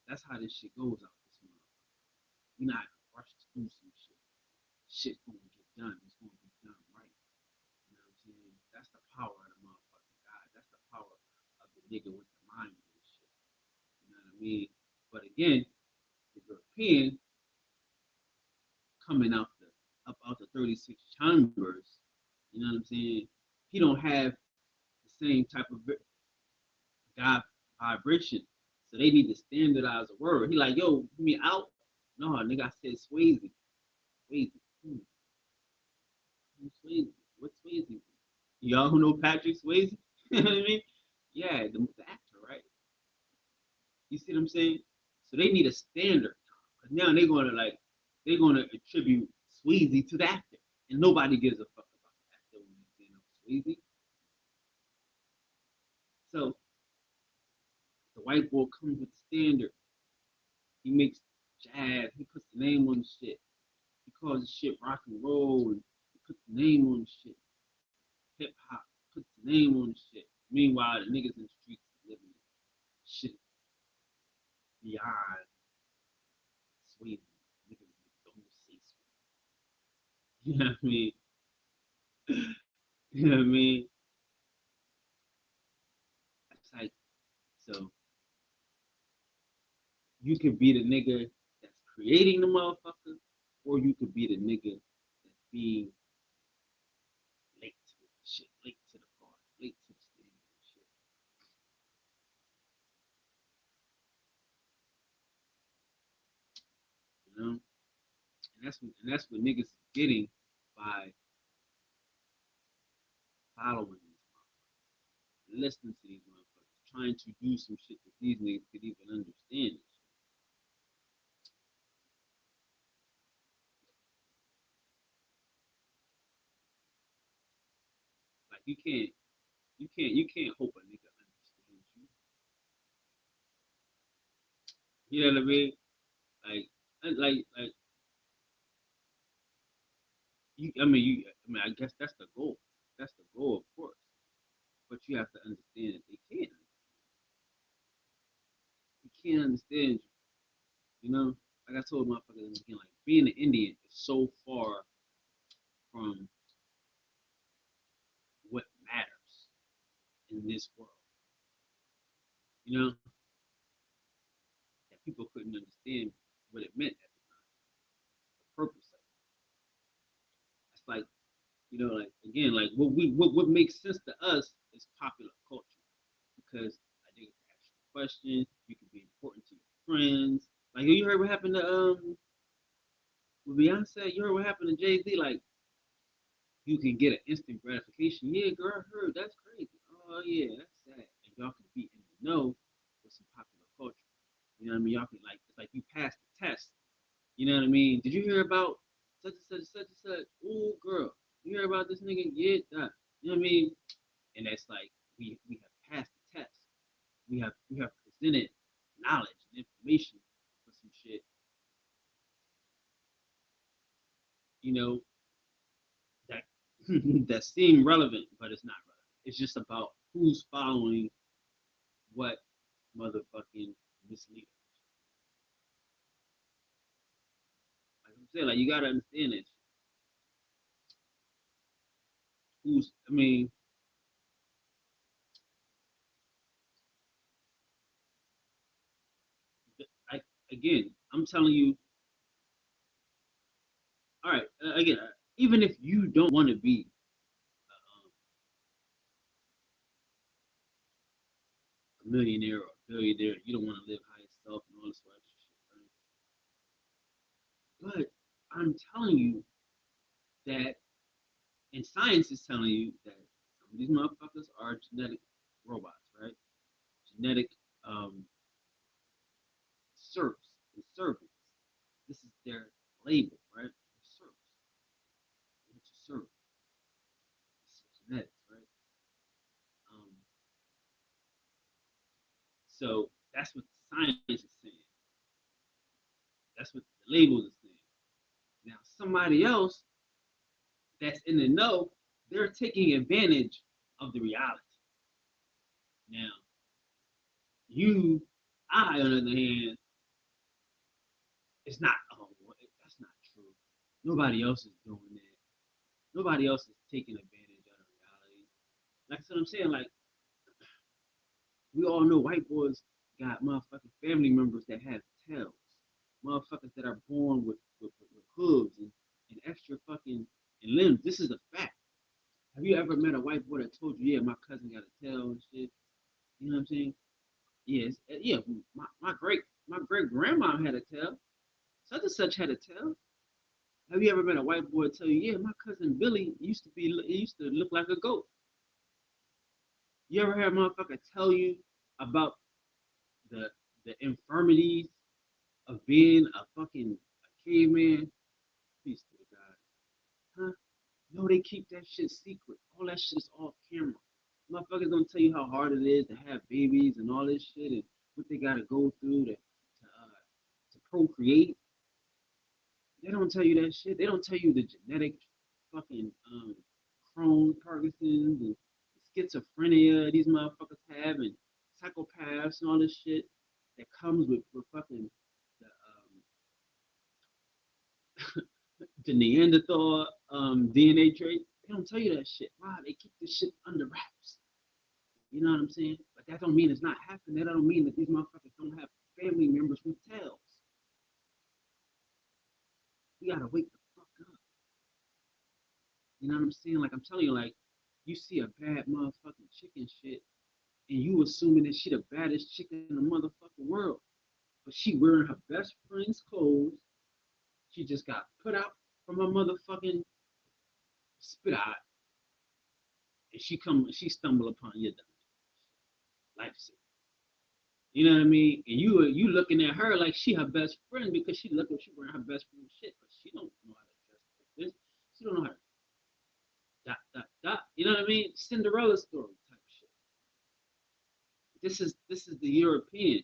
That's how this shit goes out this motherfucker. You're not rushed to do some shit. Shit's gonna get done. It's gonna be done right. You know what I'm saying? That's the power of the motherfucking God. That's the power of the nigga with the mind of this shit. You know what I mean? But again, the European coming out the 36 chambers, you know what I'm saying? He don't have the same type of God vibration. So they need to standardize a word. He like, yo, you mean out? No, nigga, I said Swayze. Swayze. Hmm. Swayze. What's Swayze? Y'all who know Patrick Swayze? You know what I mean? Yeah, the actor, right? You see what I'm saying? So they need a standard. Cause now they're gonna attribute Swayze to the actor. And nobody gives a fuck about that. Though, you know, Swayze. So the white boy comes with the standard. He makes jazz. He puts the name on the shit. He calls the shit rock and roll, and he puts the name on the shit. Hip hop puts the name on the shit. Meanwhile, the niggas in the streets living shit beyond Sweden. Niggas don't say Sweden. You know what I mean? You know what I mean? It's like, so you could be the nigga that's creating the motherfucker, or you could be the nigga that's being late to the shit, late to the party, late to the standard and shit. You know? And that's what niggas is getting by following these motherfuckers, listening to these motherfuckers, trying to do some shit that these niggas could even understand. Like you can't hope a nigga understands you. You know what I mean? Like, like you. I mean, you. I mean, I guess that's the goal. That's the goal, of course. But you have to understand that they can't. You can't understand you. You know, like I told motherfuckers again, like being an Indian is so far from what matters in this world. You know, that people couldn't understand what it meant at the time, the purpose of it. It's like, you know, like again, like what makes sense to us is popular culture because like they can ask you questions, you can be important to your friends. Like you heard what happened to with Beyonce, you heard what happened to Jay Z, like you can get an instant gratification. Yeah, girl, I heard that's crazy. Oh yeah, that's sad. And y'all can be in the know with some popular culture. You know what I mean? Y'all can like it's like you passed the test. You know what I mean? Did you hear about such and such, such and such? Oh, girl, you hear about this nigga? Yeah, that. You know what I mean? And that's like we have passed the test. We have presented knowledge and information for some shit. You know that that seem relevant, but it's not relevant. It's just about who's following what motherfucking misleaders. Like I'm saying, like you gotta understand this. Who's I mean, like again, I'm telling you, all right, again, even if you don't want to be a millionaire or a billionaire, you don't want to live high yourself and all this other shit, right? But I'm telling you that, and science is telling you that some of these motherfuckers are genetic robots, right? Genetic um, serfs and servants. This is their label, right? Serfs. What you serve. It's genetics, right? Um, so that's what science is saying. That's what the labels are saying. Now, somebody else that's in the know, they're taking advantage of the reality. Now, I, on the other hand, it's not, oh, well, that's not true. Nobody else is doing that. Nobody else is taking advantage of the reality. Like what I'm saying, like, we all know white boys got motherfucking family members that have tails. Motherfuckers that are born with hooves and extra fucking and limbs. This is a fact. Have you ever met a white boy that told you, yeah, my cousin got a tail and shit? You know what I'm saying? Yes, yeah. My great grandma had a tail. Such and such had a tail. Have you ever met a white boy tell you, yeah, my cousin Billy used to look like a goat? You ever heard a motherfucker tell you about the the infirmities of being a fucking a caveman? Peace to the God. Huh? No, they keep that shit secret. All that shit is off camera. Motherfuckers don't tell you how hard it is to have babies and all this shit and what they gotta go through to procreate. They don't tell you that shit. They don't tell you the genetic fucking Crohn's, Parkinson's, and schizophrenia these motherfuckers have, and psychopaths and all this shit that comes with fucking the the Neanderthal DNA trait. They don't tell you that shit. Why? They keep this shit under wraps. You know what I'm saying? But that don't mean it's not happening. That don't mean that these motherfuckers don't have family members who tells. We gotta wake the fuck up. You know what I'm saying? Like I'm telling you, like you see a bad motherfucking chicken shit, and you assuming that she the baddest chicken in the motherfucking world, but she wearing her best friend's clothes. She just got put out from her motherfucking spit out, and she stumble upon your life. You know what I mean? And you looking at her like she her best friend because she wearing her best friend shit, but she don't know how to dress like this. She don't know how to dot dot dot. You know what I mean? Cinderella story type shit. This is the European.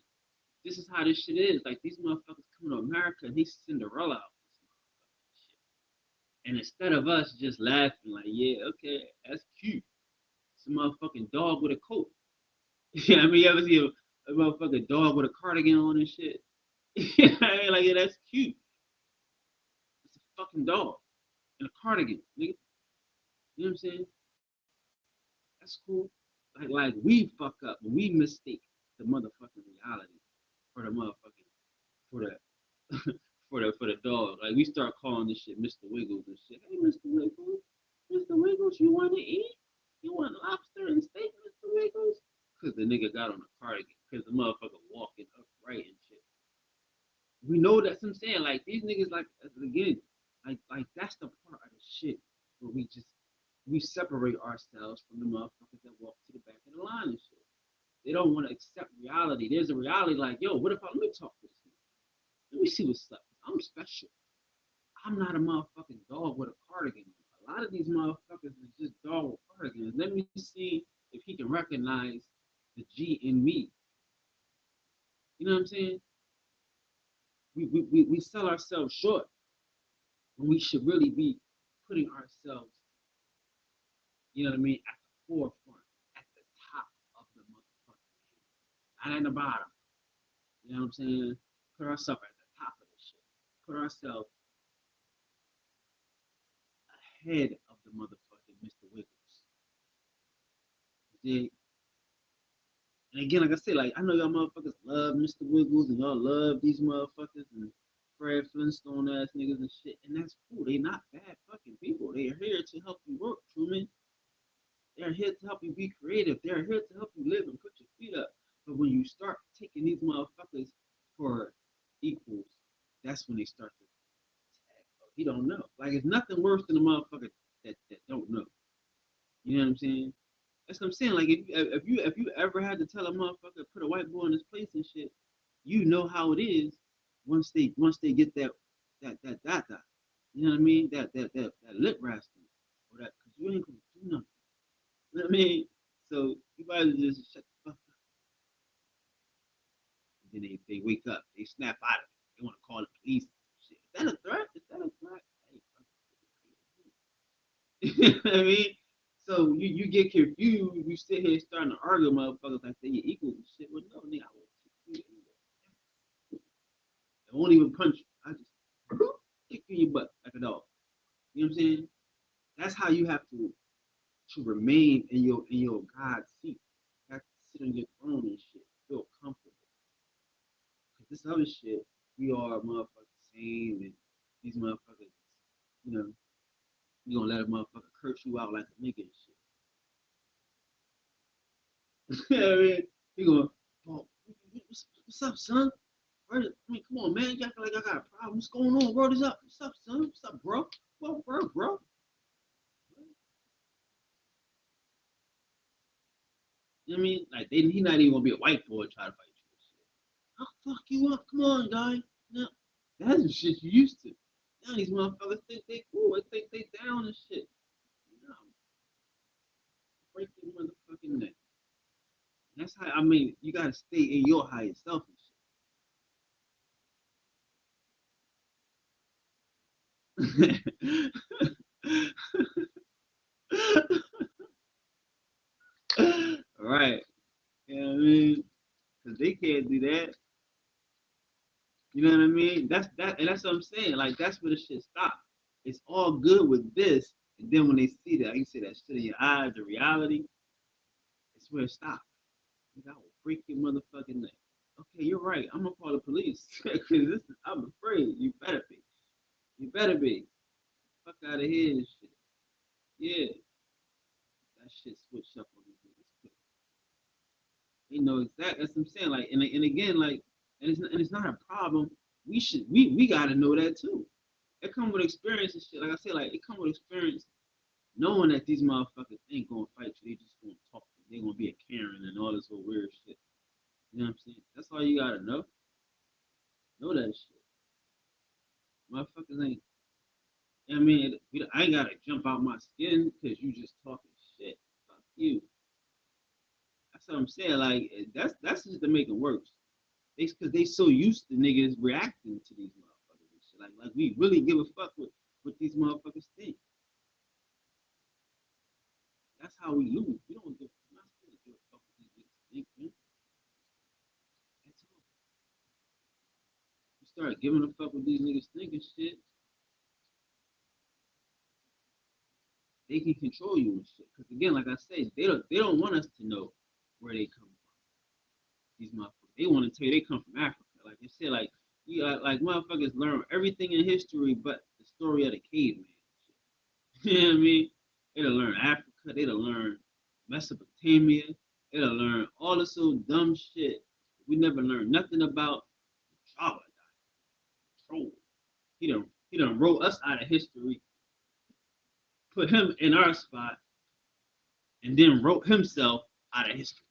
This is how this shit is. Like these motherfuckers coming to America and he's Cinderella out this motherfucking shit. And instead of us just laughing like, yeah, okay, that's cute. It's a motherfucking dog with a coat. You know what I mean? You ever see a motherfucking dog with a cardigan on and shit? You know what I mean? Like, yeah, that's cute. It's a fucking dog in a cardigan, nigga. You know what I'm saying? That's cool. Like we fuck up when we mistake the motherfucking reality for the motherfucking for the for the dog. Like we start calling this shit Mr. Wiggles and shit. Hey, Mr. Wiggles, Mr. Wiggles, you want to eat? You want lobster and steak, Mr. Wiggles? Cause the nigga got on a cardigan. Cause the motherfucker walking upright and shit. We know that's what I'm saying. Like these niggas, like again, like that's the part of the shit where we separate ourselves from the motherfuckers that walk to the back of the line and shit. They don't want to accept reality. There's a reality like, yo, what if let me talk to this nigga? Let me see what's up. I'm special. I'm not a motherfucking dog with a cardigan. A lot of these motherfuckers is just dog with cardigans. Let me see if he can recognize the G in me. You know what I'm saying? We sell ourselves short when we should really be putting ourselves, you know what I mean, at the forefront, at the top of the motherfucking game, not at the bottom. You know what I'm saying? Put ourselves at the top of this shit. Put ourselves ahead of the motherfucking Mr. Wiggles. See? And again, like I said, like I know y'all motherfuckers love Mr. Wiggles and y'all love these motherfuckers and Fred Flintstone ass niggas and shit, and that's cool. They not bad fucking people. They are here to help you work, Truman. They're here to help you be creative. They're here to help you live and put your feet up. But when you start taking these motherfuckers for equals, that's when they start to tag. Oh, he don't know. Like it's nothing worse than a motherfucker that don't know. You know what I'm saying? That's what I'm saying. Like if you ever had to tell a motherfucker put a white boy in his place and shit, you know how it is once they get that. You know what I mean? That lip rasping or that because you ain't gonna do nothing. You know what I mean? So you might as well just shut the fuck up. And then they wake up, they snap out of it. They want to call the police. Shit. Is that a threat? Is that a threat? Hey, you know what I mean? So you get confused, you sit here starting to argue with motherfuckers like they your equals and shit. Well, no, nigga, I will kick you anyway. I won't even punch you. I just kick you in your butt like a dog. You know what I'm saying? That's how you have to remain in your God's seat. You have to sit on your throne and shit. Feel comfortable. Cause this other shit, we are motherfuckers same and these motherfuckers, you know, you gonna let a motherfucker curse you out like a nigga and shit. You know what I mean? You going, oh, what's up, son? I mean, come on, man. You acting like I got a problem. What's going on, bro? What's up, son? What's up, bro? Well, bro. You know what I mean? Like, he not even gonna be a white boy trying to fight you and shit. I'll fuck you up. Come on, guy. No, that's the shit you used to. Now these motherfuckers think they cool. They think they down and shit. That's how I mean. You gotta stay in your higher self and shit. Right. You know what I mean? Because they can't do that. You know what I mean? And that's what I'm saying. Like that's where the shit stops. It's all good with this, and then when they see that, you see that shit in your eyes, the reality, it's where it stops. Like, I will break your motherfucking neck. Okay, you're right. I'm gonna call the police because I'm afraid. You better be. You better be. Fuck out of here and shit. Yeah, that shit switched up on these niggas quick. They know exactly. That's what I'm saying. Like, and again, like, and it's not a problem. We gotta know that too. It come with experience and shit. Like I said, like it come with experience, knowing that these motherfuckers ain't gonna fight you. They just gonna talk. They gonna be a Karen and all this whole weird shit. You know what I'm saying? That's all you gotta know. Know that shit. Motherfuckers ain't. I mean, I ain't gotta jump out my skin because you just talking shit. Fuck you. That's what I'm saying. Like that's just to make it worse. They because they so used to niggas reacting to these motherfuckers and shit. Like we really give a fuck what these motherfuckers think. That's how we lose. We don't give. We're not supposed to give a fuck what these niggas think, man. That's all. You start giving a fuck what these niggas think and shit, they can control you and shit. Because again, like I said, they don't want us to know where they come from. These motherfuckers, they want to tell you they come from Africa. Like they said, like like motherfuckers learn everything in history, but the story of the caveman. You know what I mean? They don't learn Africa. They don't learn Mesopotamia. They don't learn all this old dumb shit. We never learned nothing about Java. Troll. He done wrote us out of history, put him in our spot, and then wrote himself out of history.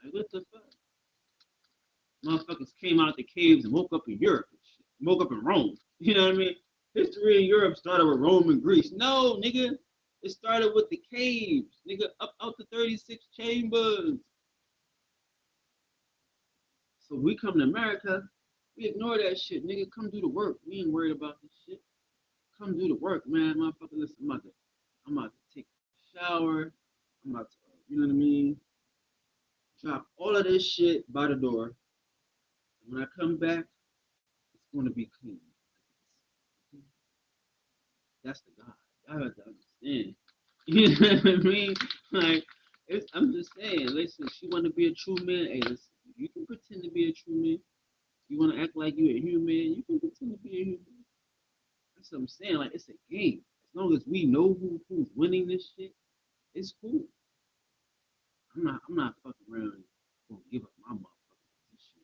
Like what the fuck? Motherfuckers came out the caves and woke up in Europe and shit. Woke up in Rome. You know what I mean? History in Europe started with Rome and Greece. No, nigga. It started with the caves, nigga, up out to 36 chambers. So we come to America, we ignore that shit, nigga. Come do the work. We ain't worried about this shit. Come do the work, man. Motherfucker, listen, I'm about to take a shower. I'm about to, you know what I mean? Drop all of this shit by the door. And when I come back, it's going to be clean. That's the God. Y'all have to understand. You know what I mean? Like, I'm just saying, listen, she want to be a true man. Hey, listen, you can pretend to be a true man. You want to act like you're a human, you can pretend to be a human. That's what I'm saying. Like, it's a game. As long as we know who's winning this shit, it's cool. I'm not fucking around and gonna give up my motherfucking position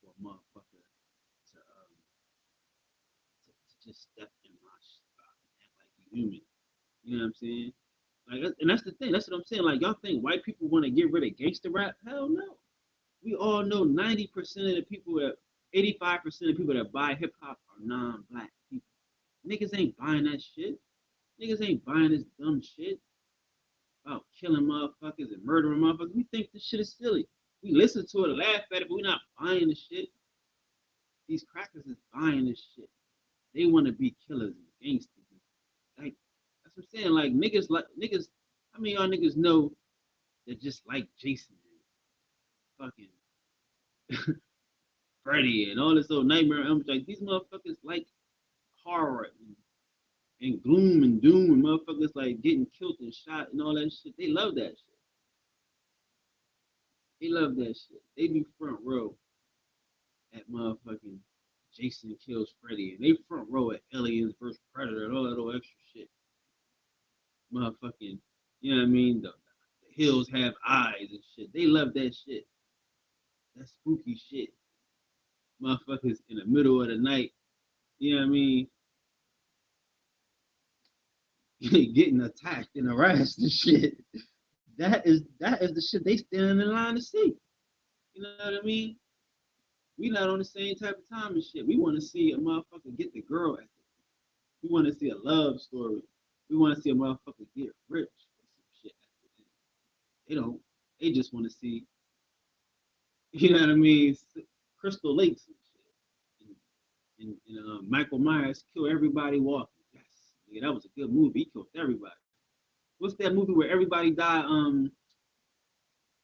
for a motherfucker to just step in my spot and act like you human. You know what I'm saying? Like, and that's the thing. That's what I'm saying. Like, y'all think white people want to get rid of gangster rap? Hell no. We all know 90% of the people that, 85% of the people that buy hip hop are non-black people. Niggas ain't buying that shit. Niggas ain't buying this dumb shit about killing motherfuckers and murdering motherfuckers. We think this shit is silly. We listen to it, laugh at it, but we're not buying the shit. These crackers is buying this shit. They want to be killers and gangsters. Like that's what I'm saying. Like niggas. How many of y'all niggas know that just like Jason and fucking Freddy and all this old Nightmare on Elm Street? Like these motherfuckers like horror and gloom and doom and motherfuckers like getting killed and shot and all that shit. They love that shit. They love that shit. They be front row at motherfucking Jason kills Freddy, and they front row at Aliens versus Predator and all that old extra shit. Motherfucking, you know what I mean? The hills have eyes and shit. They love that shit. That spooky shit. Motherfuckers in the middle of the night, you know what I mean? Getting attacked and harassed and shit. That is the shit they standing in line to see. You know what I mean? We not on the same type of time and shit. We want to see a motherfucker get the girl at the. We want to see a love story. We want to see a motherfucker get rich or some shit at the end. They don't. They just want to see You know what I mean? Crystal Lakes and shit. And Michael Myers killed everybody walking. Yes, yeah, that was a good movie. He killed everybody. What's that movie where everybody died?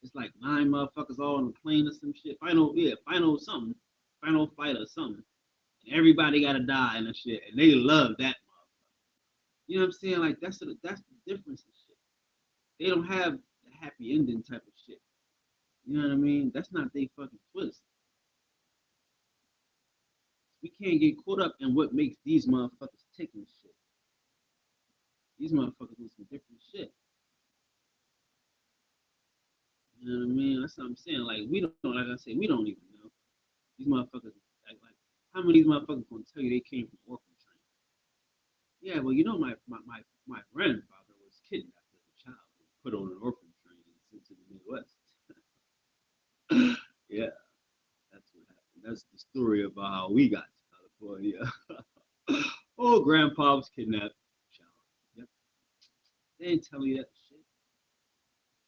It's like nine motherfuckers all on a plane or some shit. Final something, final fight or something. And everybody gotta die and shit. And they love that motherfucker. You know what I'm saying? Like that's the difference and shit. They don't have the happy ending type of shit. You know what I mean? That's not they fucking twist. We can't get caught up in what makes these motherfuckers tick and shit. These motherfuckers do some different shit. You know what I mean? That's what I'm saying. Like we don't, like I said, we don't even know. These motherfuckers, like how many of these motherfuckers gonna tell you they came from orphan train? Yeah, well, you know, my grandfather was kidnapped as a child and put on an orphan train and sent to the Midwest. Yeah, that's what happened. That's the story about how we got to California. Oh, grandpa was kidnapped. Child. Yep. They ain't telling you that shit.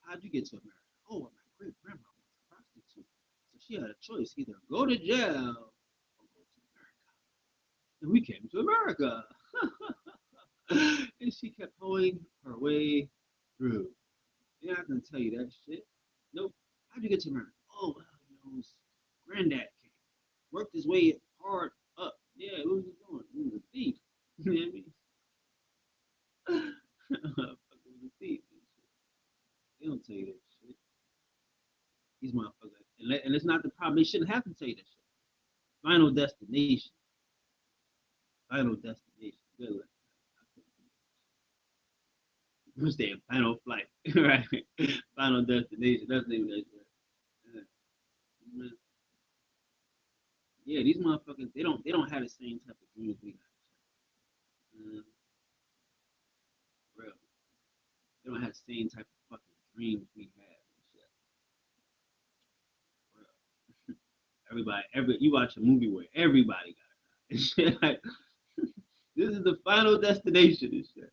How'd you get to America? Oh, well, my great grandma was a prostitute. So she had a choice either go to jail or go to America. And we came to America. And she kept hoeing her way through. Yeah, I can tell you that shit. Nope. How'd you get to America? Oh, well, his granddad came. Worked his way hard up. Yeah, what was he doing? He was a thief. You know what I mean? Fucking was a thief. They don't tell you that shit. These motherfuckers. And it's not the problem. They shouldn't have to tell you that shit. Final destination. Final destination. Good luck. What's that? Final flight. Right. Final destination. That's the name of that shit. Yeah. Yeah, these motherfuckers, they don't have the same type of dreams we got. Real. They don't have the same type of fucking dreams we have and shit. Real. Every you watch a movie where everybody got it. Like, this is the final destination and shit.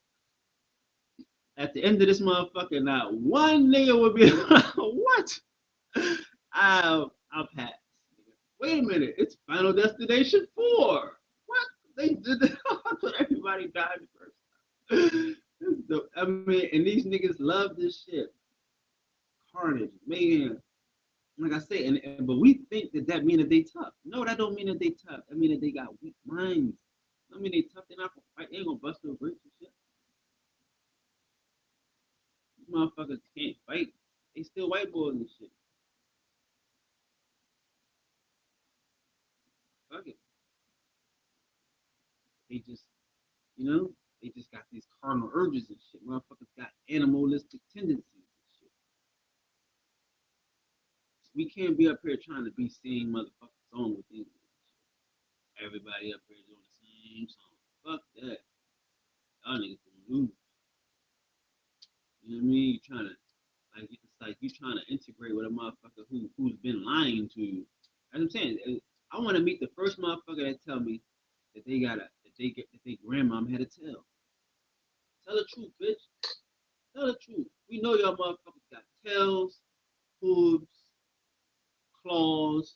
At the end of this motherfucker, not one nigga would be like, what? I'll pass. Wait a minute, it's Final Destination 4. What? They did that. I thought everybody died first. I mean, and these niggas love this shit. Carnage, man. Like I say, but we think that mean that they tough. No, that don't mean that they tough. I mean that they got weak minds. I mean they tough. They're not gonna fight. They ain't gonna bust no bricks and shit. These motherfuckers can't fight. They still white boys and shit. Fuck it. They just, you know, they just got these carnal urges and shit. Motherfuckers got animalistic tendencies and shit. We can't be up here trying to be same motherfucking song with these niggas. Everybody up here doing the same song. Fuck that. Y'all niggas gonna lose. You know what I mean? You trying to like it's like you trying to integrate with a motherfucker who's been lying to you. As I'm saying, I want to meet the first motherfucker that tell me that they grandmom had a tail. Tell the truth, bitch. Tell the truth. We know y'all motherfuckers got tails, hooves, claws,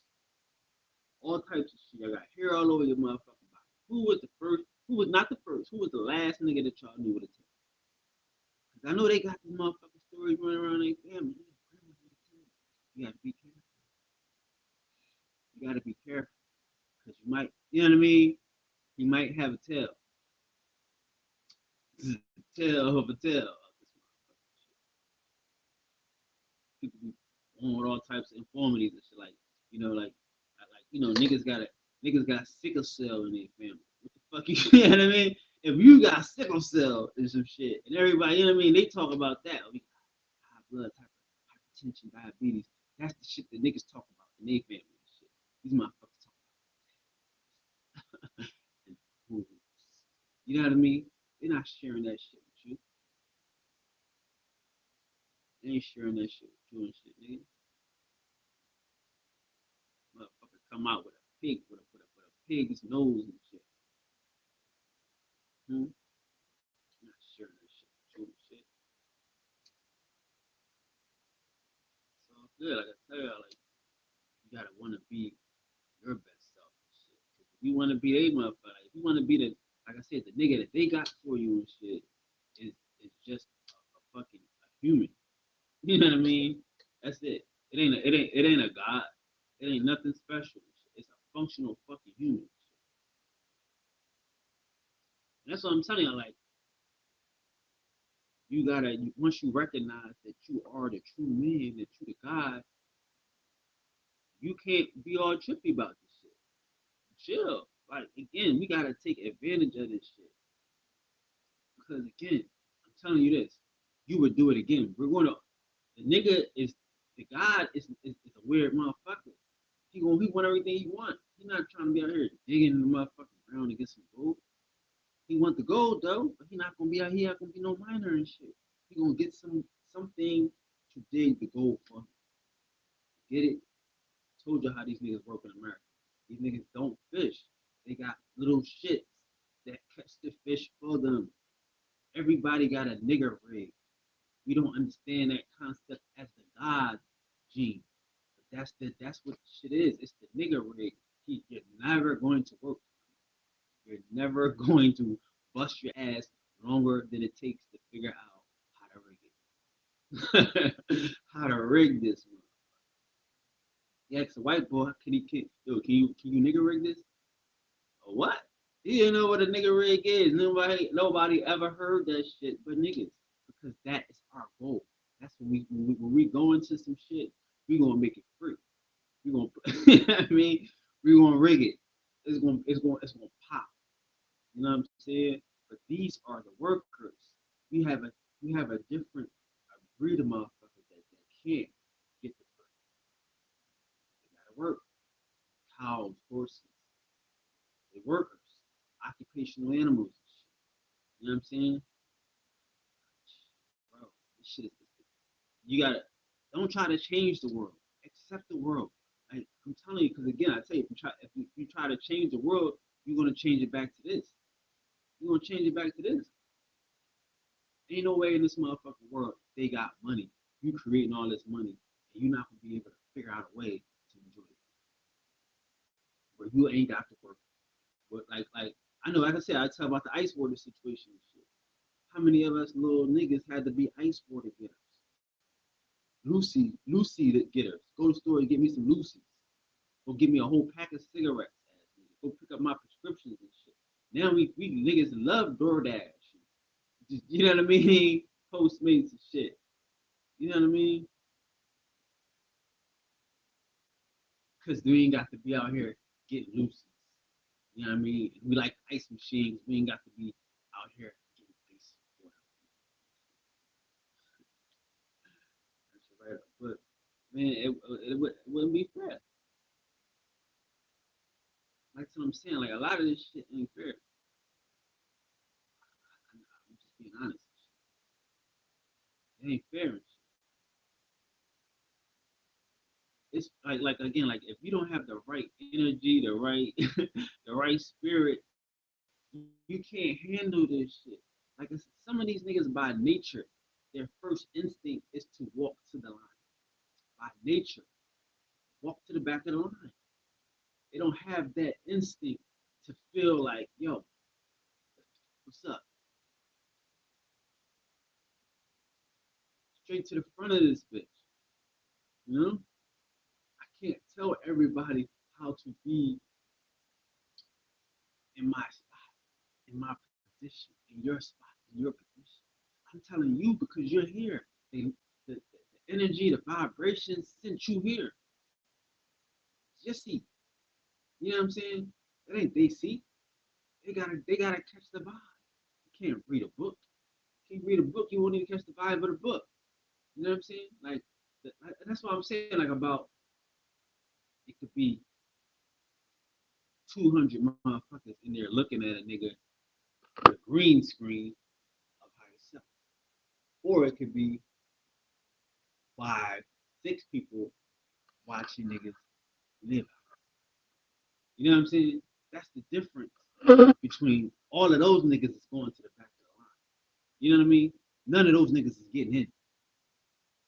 all types of shit. I got hair all over your motherfucking body. Who was the first? Who was not the first? Who was the last nigga that y'all knew with a tail? Because I know they got these motherfucking stories running around their family. You gotta be careful. You gotta be careful. Because you might, you know what I mean? You might have a tail. Tail of a tail. People be born with all types of infirmities and shit. Like, niggas got sickle cell in their family. What the fuck you, you know what I mean? If you got sickle cell and some shit, and everybody, you know what I mean? They talk about that. We got high blood, hypertension, diabetes. That's the shit that niggas talk about in their family and shit. These motherfuckers talk about. You know what I mean? They're not sharing that shit with you. They ain't sharing that shit with you and shit, nigga. Motherfucker come out with a pig, with a pig's nose and shit. Hmm? Not sharing that shit with you and shit. So good, like I tell y'all, like gotta want to be your best self. And shit. If you want to be a motherfucker, if you want to be the, like I said, the nigga that they got for you and shit, is just a fucking a human. You know what I mean? That's it. It ain't a god. It ain't nothing special. It's a functional fucking human. And that's what I'm telling you. Like, you gotta, once you recognize that you are the true man, that you the God, you can't be all trippy about this shit. Chill. Like, again, we gotta take advantage of this shit. Because again, I'm telling you this, you would do it again. We're gonna, the nigga is, the God is a weird motherfucker. He want everything he want. He not trying to be out here digging in the motherfucking ground to get some gold. He want the gold though, but he not gonna be out here. Not gonna be no miner and shit. He gonna get something to dig the gold for. Get it? Told you how these niggas work in America. These niggas don't fish. They got little shits that catch the fish for them. Everybody got a nigger rig. We don't understand that concept as the God gene. But that's what shit is. It's the nigger rig. You're never going to work. You're never going to bust your ass longer than it takes to figure out how to rig it. How to rig this one. Yeah, it's a white boy. Can you nigger rig this? Or what? He didn't know what a nigger rig is. Nobody ever heard that shit but niggas. Because that is our goal. That's when we go into some shit, we gonna make it free. We gonna I mean, we gonna rig it. It's gonna pop. You know what I'm saying? But these are the workers. We have a different breed of motherfuckers that can't get the free. They gotta work. Cows, horses, they workers, occupational animals. You know what I'm saying? Bro, this shit is. You gotta don't try to change the world. Accept the world. I'm telling you, because again, I tell you, if you try to change the world, you're gonna change it back to this. You're gonna change it back to this. Ain't no way in this motherfucking world they got money. You creating all this money, and you're not gonna be able to figure out a way to enjoy it. But you ain't got to work. But like I know, like I said, I tell about the ice water situation and shit. How many of us little niggas had to be ice water getters? Lucy that getters. Go to the store and get me some Lucy's. Go get me a whole pack of cigarettes. Go pick up my prescriptions and shit. Now we niggas love DoorDash. Just, you know what I mean? Postmates and shit. You know what I mean? Because we ain't got to be out here getting Lucy's. You know what I mean? We like ice machines. We ain't got to be out here getting ice water. That's right. But man, it wouldn't be fair. Like what I'm saying, like a lot of this shit ain't fair. I'm just being honest. It ain't fair. It's like again, like if you don't have the right energy, the right the right spirit, you can't handle this shit. Like some of these niggas by nature, their first instinct is to walk to the line. By nature, walk to the back of the line. They don't have that instinct to feel like, yo, what's up? Straight to the front of this bitch. You know? I can't tell everybody how to be in my spot, in my position, in your spot, in your position. I'm telling you because you're here. The energy, the vibration sent you here. Just see. You know what I'm saying? That ain't they see. They gotta catch the vibe. You can't read a book. You can't read a book, you won't even catch the vibe of the book. You know what I'm saying? Like that's what I'm saying, like about it could be 200 motherfuckers in there looking at a nigga with a green screen of higher self. Or it could be 5, 6 people watching niggas live. You know what I'm saying? That's the difference between all of those niggas that's going to the back of the line. You know what I mean? None of those niggas is getting in.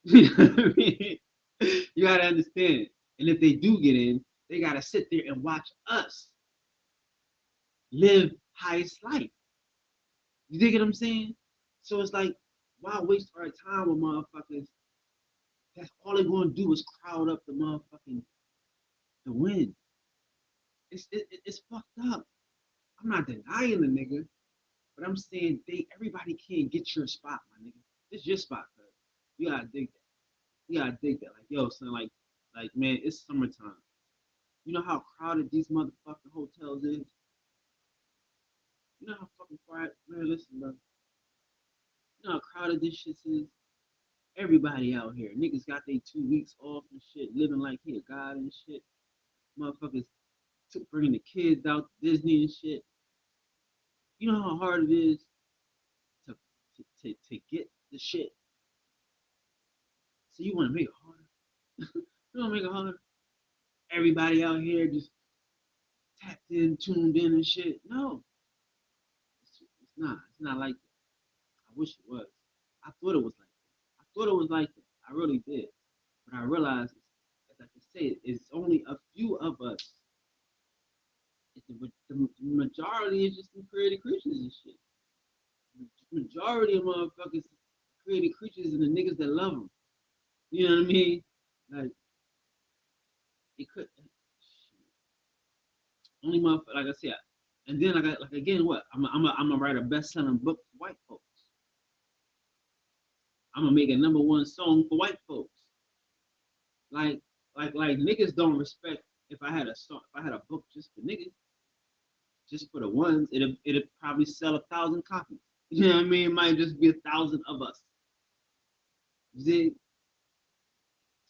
You know what I mean? You gotta understand. And if they do get in, they gotta sit there and watch us live highest life. You dig what I'm saying? So it's like, why waste our time with motherfuckers? That's all they're gonna do is crowd up the motherfucking the win. It's fucked up. I'm not denying the nigga, but I'm saying everybody can't get your spot, my nigga. It's your spot, cuz. You gotta dig that. You gotta dig that. Like, yo, son, like man, it's summertime. You know how crowded these motherfucking hotels is? You know how fucking quiet, man, listen, bro. You know how crowded this shit is? Everybody out here. Niggas got their 2 weeks off and shit, living like he a god and shit. Motherfuckers bringing the kids out to Disney and shit. You know how hard it is to to get the shit. So you want to make it harder? You want to make it harder? Everybody out here just tapped in, tuned in and shit. No, it's not. It's not like that. I wish it was. I thought it was like that. I thought it was like that. I really did. But I realized, as I can say, it's only a few of us. The majority is just some creative creatures and shit. The majority of motherfuckers creative creatures and the niggas that love them. You know what I mean? Like it could only motherfucker like I said. And then I got like again what? I'm gonna write a best-selling book for white folks. I'm gonna make a #1 song for white folks. Like like niggas don't respect if I had a song, if I had a book just for niggas, just for the ones, it'd probably sell 1,000 copies. You know what I mean? It might just be 1,000 of us. See?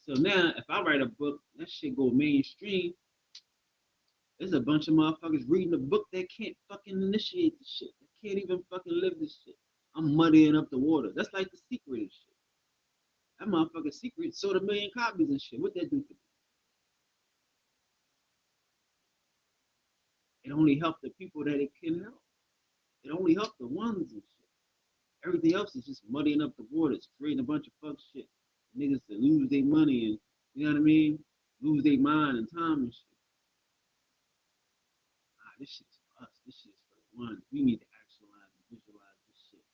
So now if I write a book, that shit go mainstream. There's a bunch of motherfuckers reading a book that can't fucking initiate the shit. They can't even fucking live this shit. I'm muddying up the water. That's like the secret and shit. That motherfucking secret sold 1,000,000 copies and shit. What that do for me? It only helped the people that it can help. It only helped the ones and shit. Everything else is just muddying up the waters, creating a bunch of fuck shit. Niggas to lose their money and, you know what I mean? Lose their mind and time and shit. Nah, this shit is for us. This shit is for the ones. We need to actualize and visualize this shit.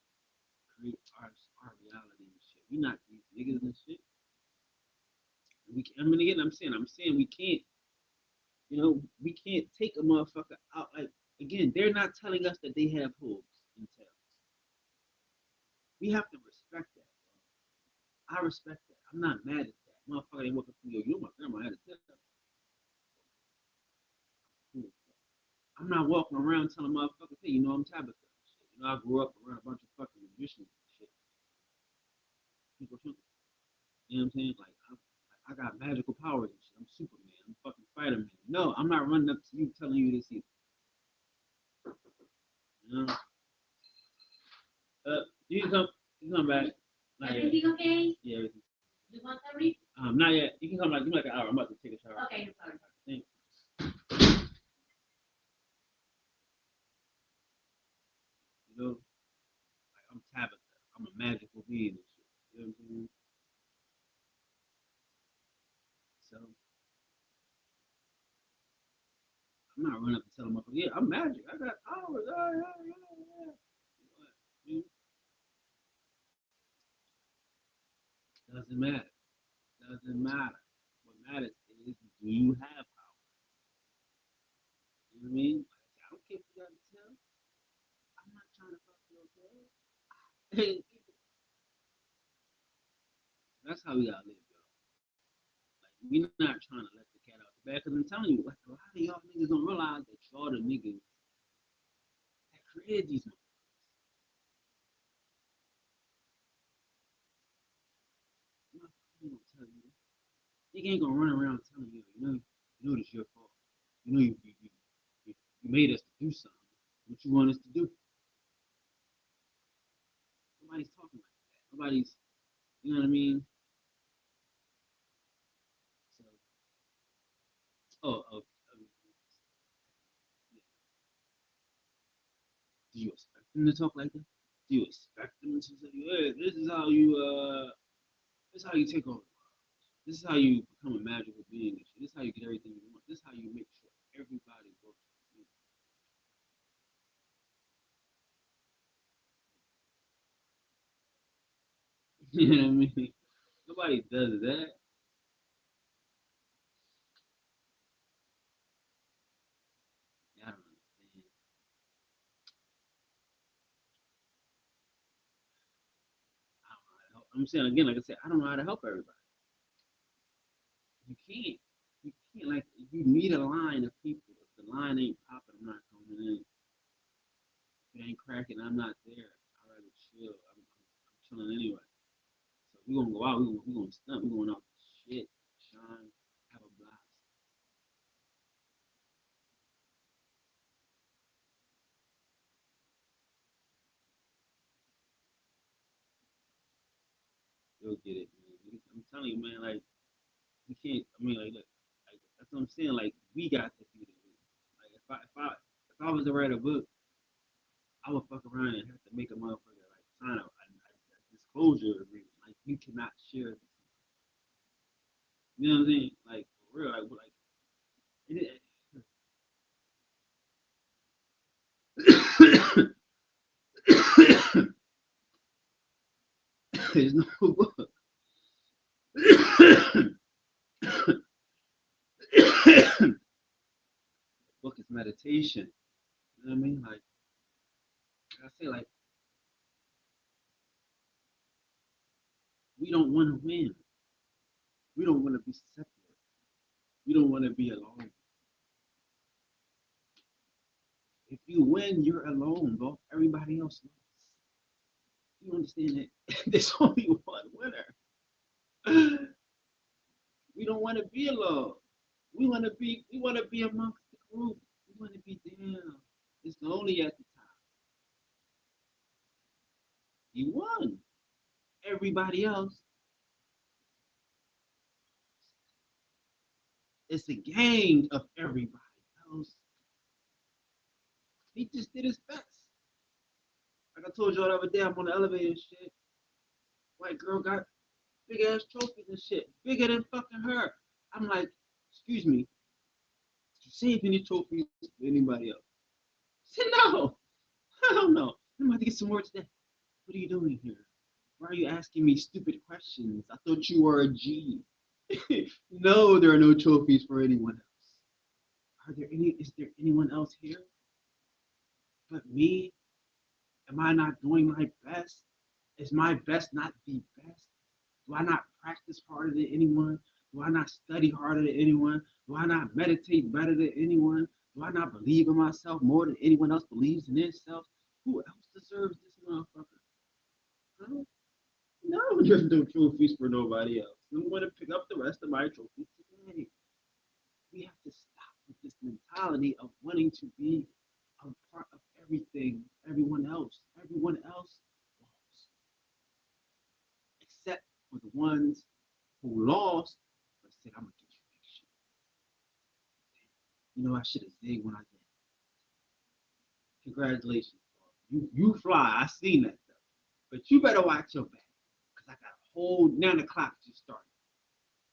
Create our reality and shit. We not these niggas and shit. I mean, again, I'm saying we can't, we can't take a motherfucker out. Like, again, they're not telling us that they have hooves and tails. We have to respect that, bro. I respect that. I'm not mad at that. Motherfucker ain't walking through, yo, you know my grandma had a tail. I'm not walking around telling motherfuckers, hey, I'm Tabitha. I grew up around a bunch of fucking magicians and shit. You know what I'm saying? Like, I got magical powers and shit. I'm Superman. I'm fucking Spider-Man. No, I'm not running up to you telling you this either. You know? You can come back. Not everything yet. Okay? Yeah, everything. You want to read? Not yet. You can come back. Give me like an hour. I'm about to take a shower. Okay, sorry. Thanks. Like I'm Tabitha. I'm a magical being and shit. You know what I'm saying? So I'm not running up and telling motherfuckers, yeah, I'm magic. I got powers. Yeah. You know, doesn't matter. Doesn't matter. What matters is, do you have power? You know what I mean? Like I don't care if you got a tail. I'm not trying to fuck your tail. That's how we gotta live, y'all. Like we're not trying to let the cat out the bag. Cause I'm telling you, like a lot of y'all niggas don't realize that y'all the niggas that created these motherfuckers. Motherfuckers ain't gonna tell you that. Nigga ain't gonna run around telling you, it's your fault. You made us to do something. What you want us to do? Nobody's talking like that. Nobody's, you know what I mean? So, yeah. Do you expect them to talk like that? Do you expect them to say, hey, this is how you take over? This is how you become a magical being and shit. This is how you get everything you want. This is how you make sure everybody works with you. You know what I mean? Nobody does that. Yeah, I don't understand. I don't know how to help. I'm saying again, like I said, I don't know how to help everybody. You can't. You can't. Like, you need a line of people. If the line ain't popping, I'm not coming in. If it ain't cracking, I'm not there. I'd rather chill. I'm chilling anyway. So we gonna go out. We gonna stunt. We going out to shit, shine, have a blast. You'll get it, man. I'm telling you, man. Like, we can't. I mean, like that's what I'm saying. Like, we got to be the leader. Like, if I was to write a book, I would fuck around and have to make a motherfucker like sign a disclosure agreement. Like, you cannot share this. You know what I'm saying? Like, for real. Like it, there's no book. Book is meditation. You know what I mean? Like I say, like, we don't want to win. We don't want to be separate. We don't want to be alone. If you win, you're alone, bro. Everybody else lost. You understand that? There's only one winner. We don't want to be alone. We want to be amongst the group. We want to be down. It's lonely at the time. You won. Everybody else, it's a gang of everybody else. He just did his best. Like I told y'all the other day, I'm on the elevator and shit. White girl got big ass trophies and shit, bigger than fucking her. I'm like, excuse me, did you save any trophies for anybody else? I said, no, I don't know. I'm about to get some more today. What are you doing here? Why are you asking me stupid questions? I thought you were a G. No, there are no trophies for anyone else. Is there anyone else here but me? Am I not doing my best? Is my best not the best? Do I not practice harder than anyone? Do I not study harder than anyone? Do I not meditate better than anyone? Do I not believe in myself more than anyone else believes in themselves? Who else deserves this motherfucker? Huh? No, there's no trophies for nobody else. I'm going to pick up the rest of my trophies today. We have to stop with this mentality of wanting to be a part of everything, everyone else. Everyone else lost, except for the ones who lost but said, I'm going to get you next year. You know, I should have said when I did. Congratulations, bro. You fly. I seen that stuff. But you better watch your back. Because I got a whole, now the clock just started.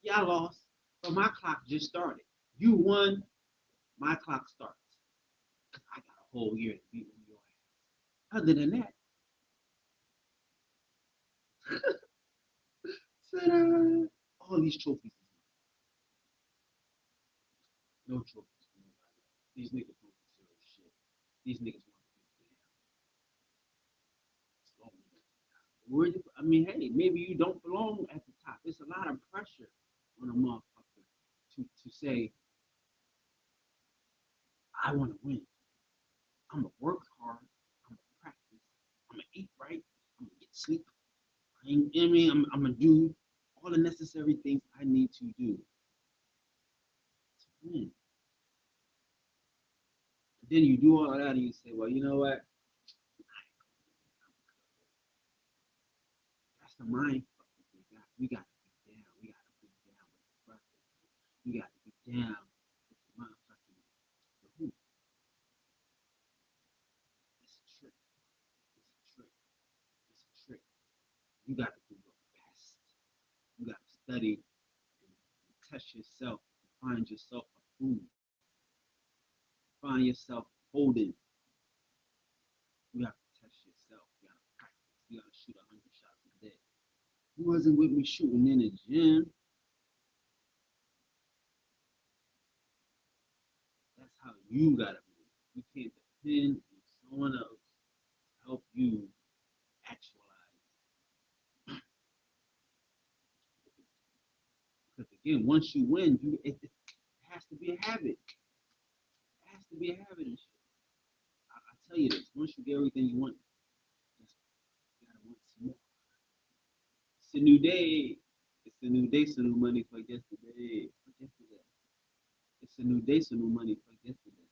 Yeah, I lost, but my clock just started. You won, my clock starts. Because I got a whole year to beat your ass. Other than that, ta-da, all these trophies. No trophies for nobody else. These niggas don't deserve shit. These niggas want to be down. I mean, hey, maybe you don't belong at the top. It's a lot of pressure on a motherfucker to say, I want to win. I'm going to work hard. I'm going to practice. I'm going to eat right. I'm going to get sleep. I mean, I'm going to do all the necessary things I need to do to win. And then you do all of that and you say, well, you know what? That's the mind fuck that we got. We got to be down. We got to be down with the breakfast. We got to be down with the motherfucking the hoop. It's a trick. It's a trick. It's a trick. You got to do your best. You got to study test yourself, find yourself approved, find yourself holding. You have to test yourself. You gotta practice. You gotta shoot 100 shots a day. You wasn't with me shooting in the gym. That's how you gotta be. You can't depend on someone else to help you actualize. Because again, once you win, it has to be a habit. It has to be a habit and shit. I tell you this: once you get everything you want, you gotta want some more. It's a new day. It's a new day, so new money for yesterday. For yesterday. It's a new day, so new money for yesterday.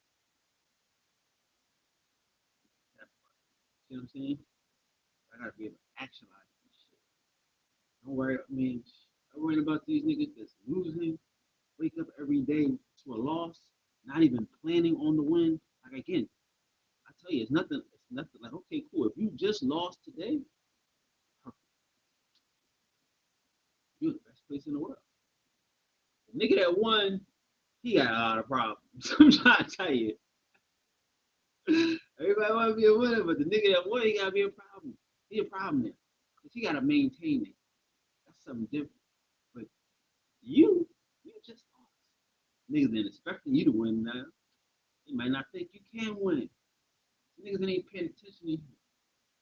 That part. See what I'm saying? I gotta be able to actualize this shit. Don't worry, I mean, I'm worried about these niggas that's losing, wake up every day to a loss, not even planning on the win. Like again, I tell you, it's nothing like, okay, cool. If you just lost today, perfect. You're the best place in the world. The nigga that won, he got a lot of problems. I'm trying to tell you. Everybody want to be a winner, but the nigga that won, he gotta be a problem. He a problem there. Because he gotta maintain it. That's something different. But you just lost. Niggas ain't expecting you to win now. They might not think you can win. Niggas ain't paying attention to you.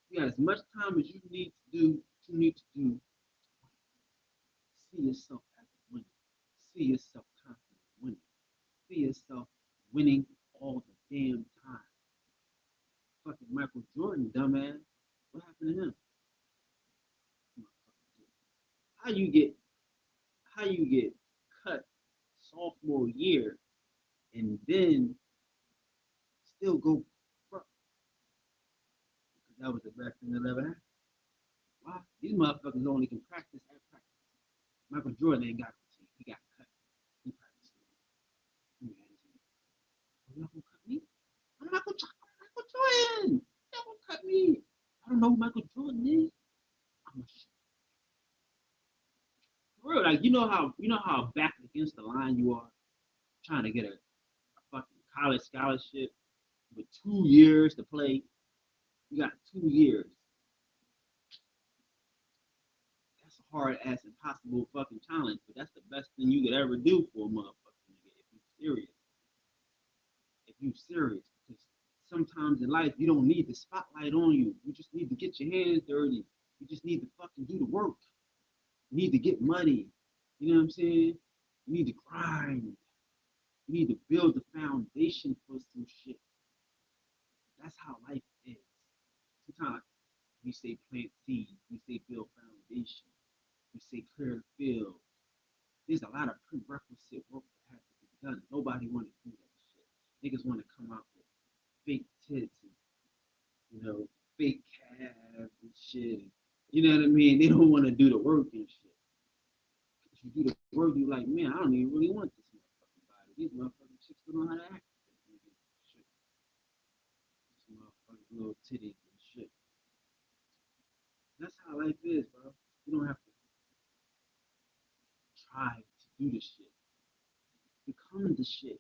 You got as much time as you need to do. See yourself as a winner. See yourself confident winning. See yourself winning all the damn time. Fucking Michael Jordan, dumbass. What happened to him? How you get how you get cut sophomore year and then still go pro? Because that was the best thing that ever happened. Why? These motherfuckers only can practice at practice. Michael Jordan ain't got routine. He got cut. He practiced. You're not gonna cut me? I'm Michael Jordan. You're not gonna cut me. I don't know who Michael Jordan is. I'm a shit. For real, like you know how back against the line you are trying to get a fucking college scholarship with 2 years to play. You got 2 years. That's a hard ass impossible fucking challenge, but that's the best thing you could ever do for a motherfucker nigga if you serious. If you serious, because sometimes in life you don't need the spotlight on you. You just need to get your hands dirty. You just need to fucking do the work. You need to get money. You know what I'm saying? You need to grind. You need to build the foundation for some shit. That's how life is. Sometimes we say plant seeds, we say build foundation, we say clear the field. There's a lot of prerequisite work that has to be done. Nobody want to do that shit. Niggas want to come out with fake tits and fake calves and shit. You know what I mean? They don't want to do the work and shit. If you do the work, you like, man, I don't even really want this motherfucking body. These motherfucking chicks don't know how to act. Shit. These motherfucking little titties and shit. That's how life is, bro. You don't have to try to do the shit. Become the shit.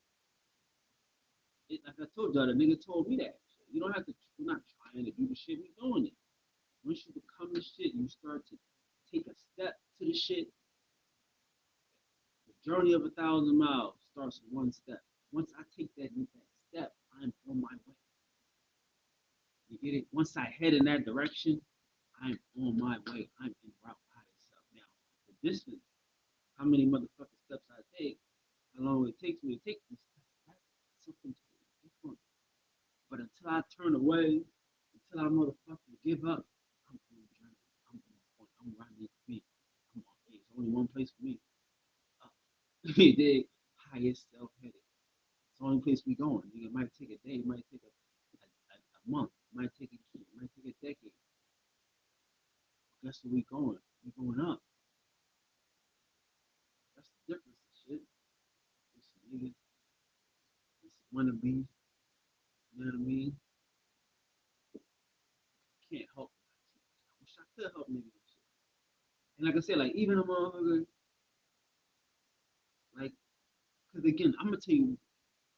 Like I told y'all, the nigga told me that. You don't have to. We're not trying to do the shit. We're doing it. Once you become the shit, you start to take a step to the shit. The journey of 1,000 miles starts with one step. Once I take that step, I'm on my way. You get it? Once I head in that direction, I'm on my way. I'm en route by itself. Now, the distance, how many motherfucking steps I take, how long it takes me to take these steps, that's something different. But until I turn away, until I motherfucking give up, I'm on the journey. I'm on the point. I'm where I need to be. I'm on. There's only one place for me. Up. You dig? Highest self-headed. It's the only place we going. It might take a day. It might take a month. It might take a year. It might take a decade. Guess where we going? We going up. That's the difference, shit. It's a nigga. It's a wannabe. You know what I mean? Can't help it. I wish I could help niggas and shit. And like I said, like even a motherfucker Because again, I'm gonna tell you,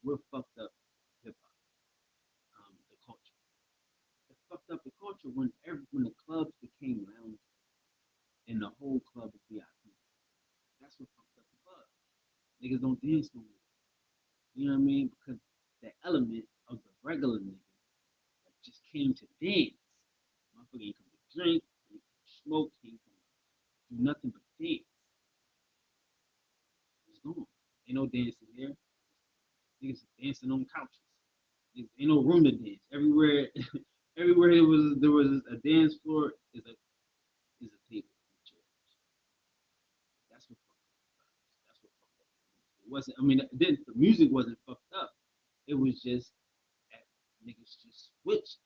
we're fucked up hip hop, the culture. It fucked up the culture when the clubs became lounge and the whole club is VIP. That's what fucked up the club. Niggas don't dance no more. You know what I mean? Because the element of the regular nigga that just came to dance. Motherfucker ain't come to drink, ain't come to smoke, ain't come to do nothing but dance. It's gone. Ain't no dancing here. Niggas dancing on couches. Ain't no room to dance. Everywhere, everywhere there was a dance floor is a table. That's what fucked up. That's what fucked up. It wasn't. I mean, the music wasn't fucked up. It was just that niggas just switched.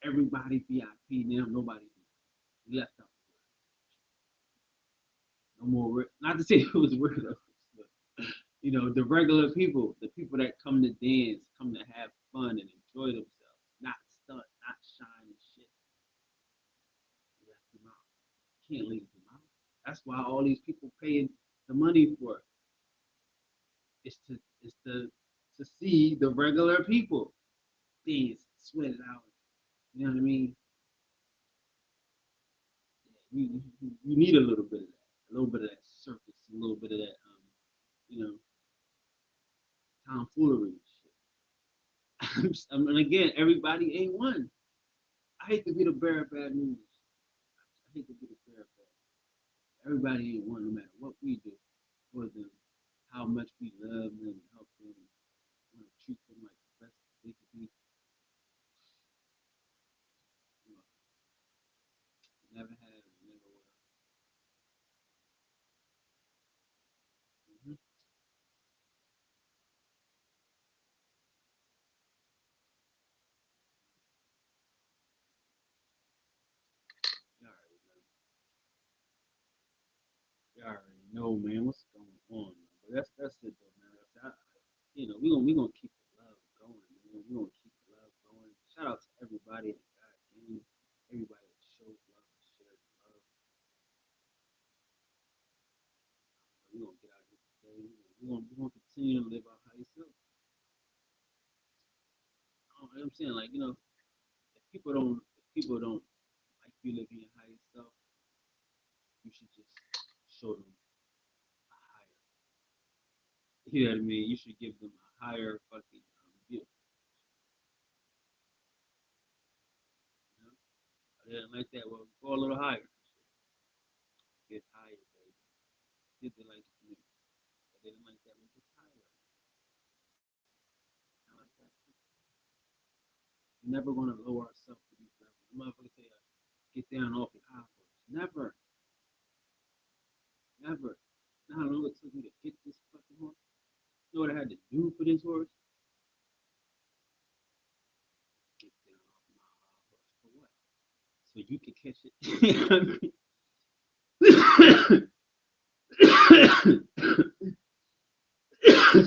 Everybody VIP now. Nobody left out. No more. Not to say it was weird, but the regular people, the people that come to dance, come to have fun and enjoy themselves, not stunt, not shine and shit. You left them out. You can't leave them out. That's why all these people paying the money for it. It's to see the regular people dance, sweat it out. You know what I mean? You need a little bit of that, a little bit of that circus, a little bit of that, you know, tomfoolery and shit. I mean, again, everybody ain't one. I hate to be the bearer of bad news. I hate to be the bearer of bad. Everybody ain't one, no matter what we do for them, how much we love them, help them, want to treat them like the best they could be. You know, never have, never will. Mm-hmm. You already know. You already know, man. What's going on? Man? But that's it, though, man. We gonna keep the love going, man. We gonna keep the love going. Shout out to everybody that got game, everybody that shows love and shares love. We gonna get out here today. We gonna continue to live out how you feel. You know what I'm saying? Like, if people don't like you living your higher self, you should just show them a higher. You know what I mean? You should give them a higher fucking view. You know? I didn't like that. Well, go a little higher. Get higher, baby. Did they like me? I didn't like that. Well, get higher. I like that. We're never gonna lower ourselves to these levels. The motherfucker say, get down off your high horse. Never, never. Now how long it took me to get this fucking horse? You know what I had to do for this horse? Get down off my high horse. For what? So you can catch it.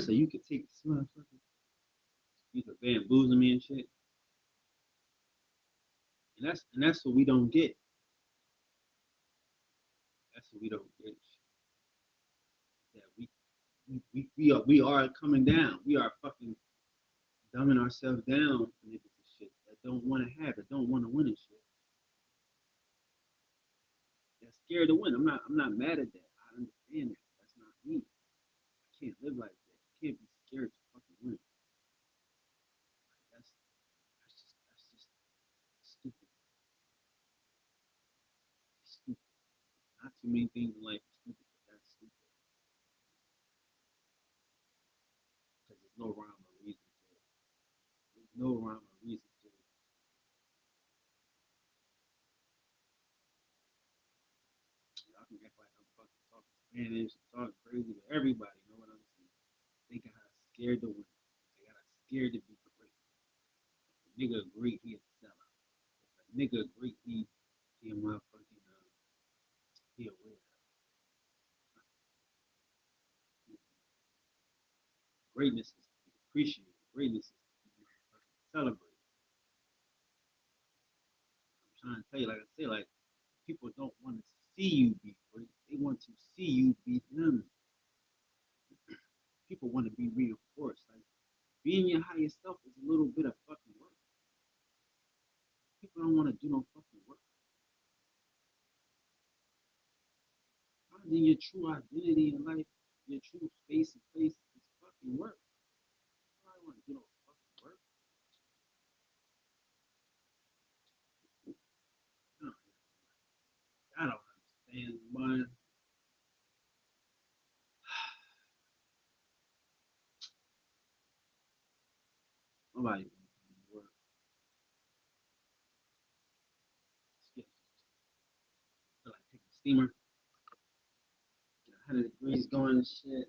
So you can take this motherfucker. You can bamboozle me and shit. And that's what we don't get. That's what we don't get. That we are coming down. We are fucking dumbing ourselves down for niggas and shit that don't want to have it, don't want to win and shit. They're scared to win. I'm not mad at that. I understand that. That's not me. I can't live like that. I can't be scared to fucking win. That's just stupid. Stupid. Not too many things in life are stupid, but that's stupid. Because there's no rhyme or reason to it. There's no rhyme or reason to it. Y'all can act like I'm fucking talking Spanish, talking crazy, but everybody know what I'm saying. They got us scared to win. They got us scared to be great. If a nigga great, he a sellout. If a nigga great, he a motherfucking he a weirdo. Greatness is to be appreciated. Greatness is to be motherfucking celebrated. I'm trying to tell you, like I say, like people don't want to see you be great. They want to see you be them. People people want to be reinforced. Like being your highest self is a little bit of fucking work. People don't want to do no fucking work. Finding your true identity in life, your true space and place is fucking work. I don't want to do no fucking work. No, I don't understand, man. Nobody wants to do work. Skip. Feel like taking a steamer. 100 degrees going and shit.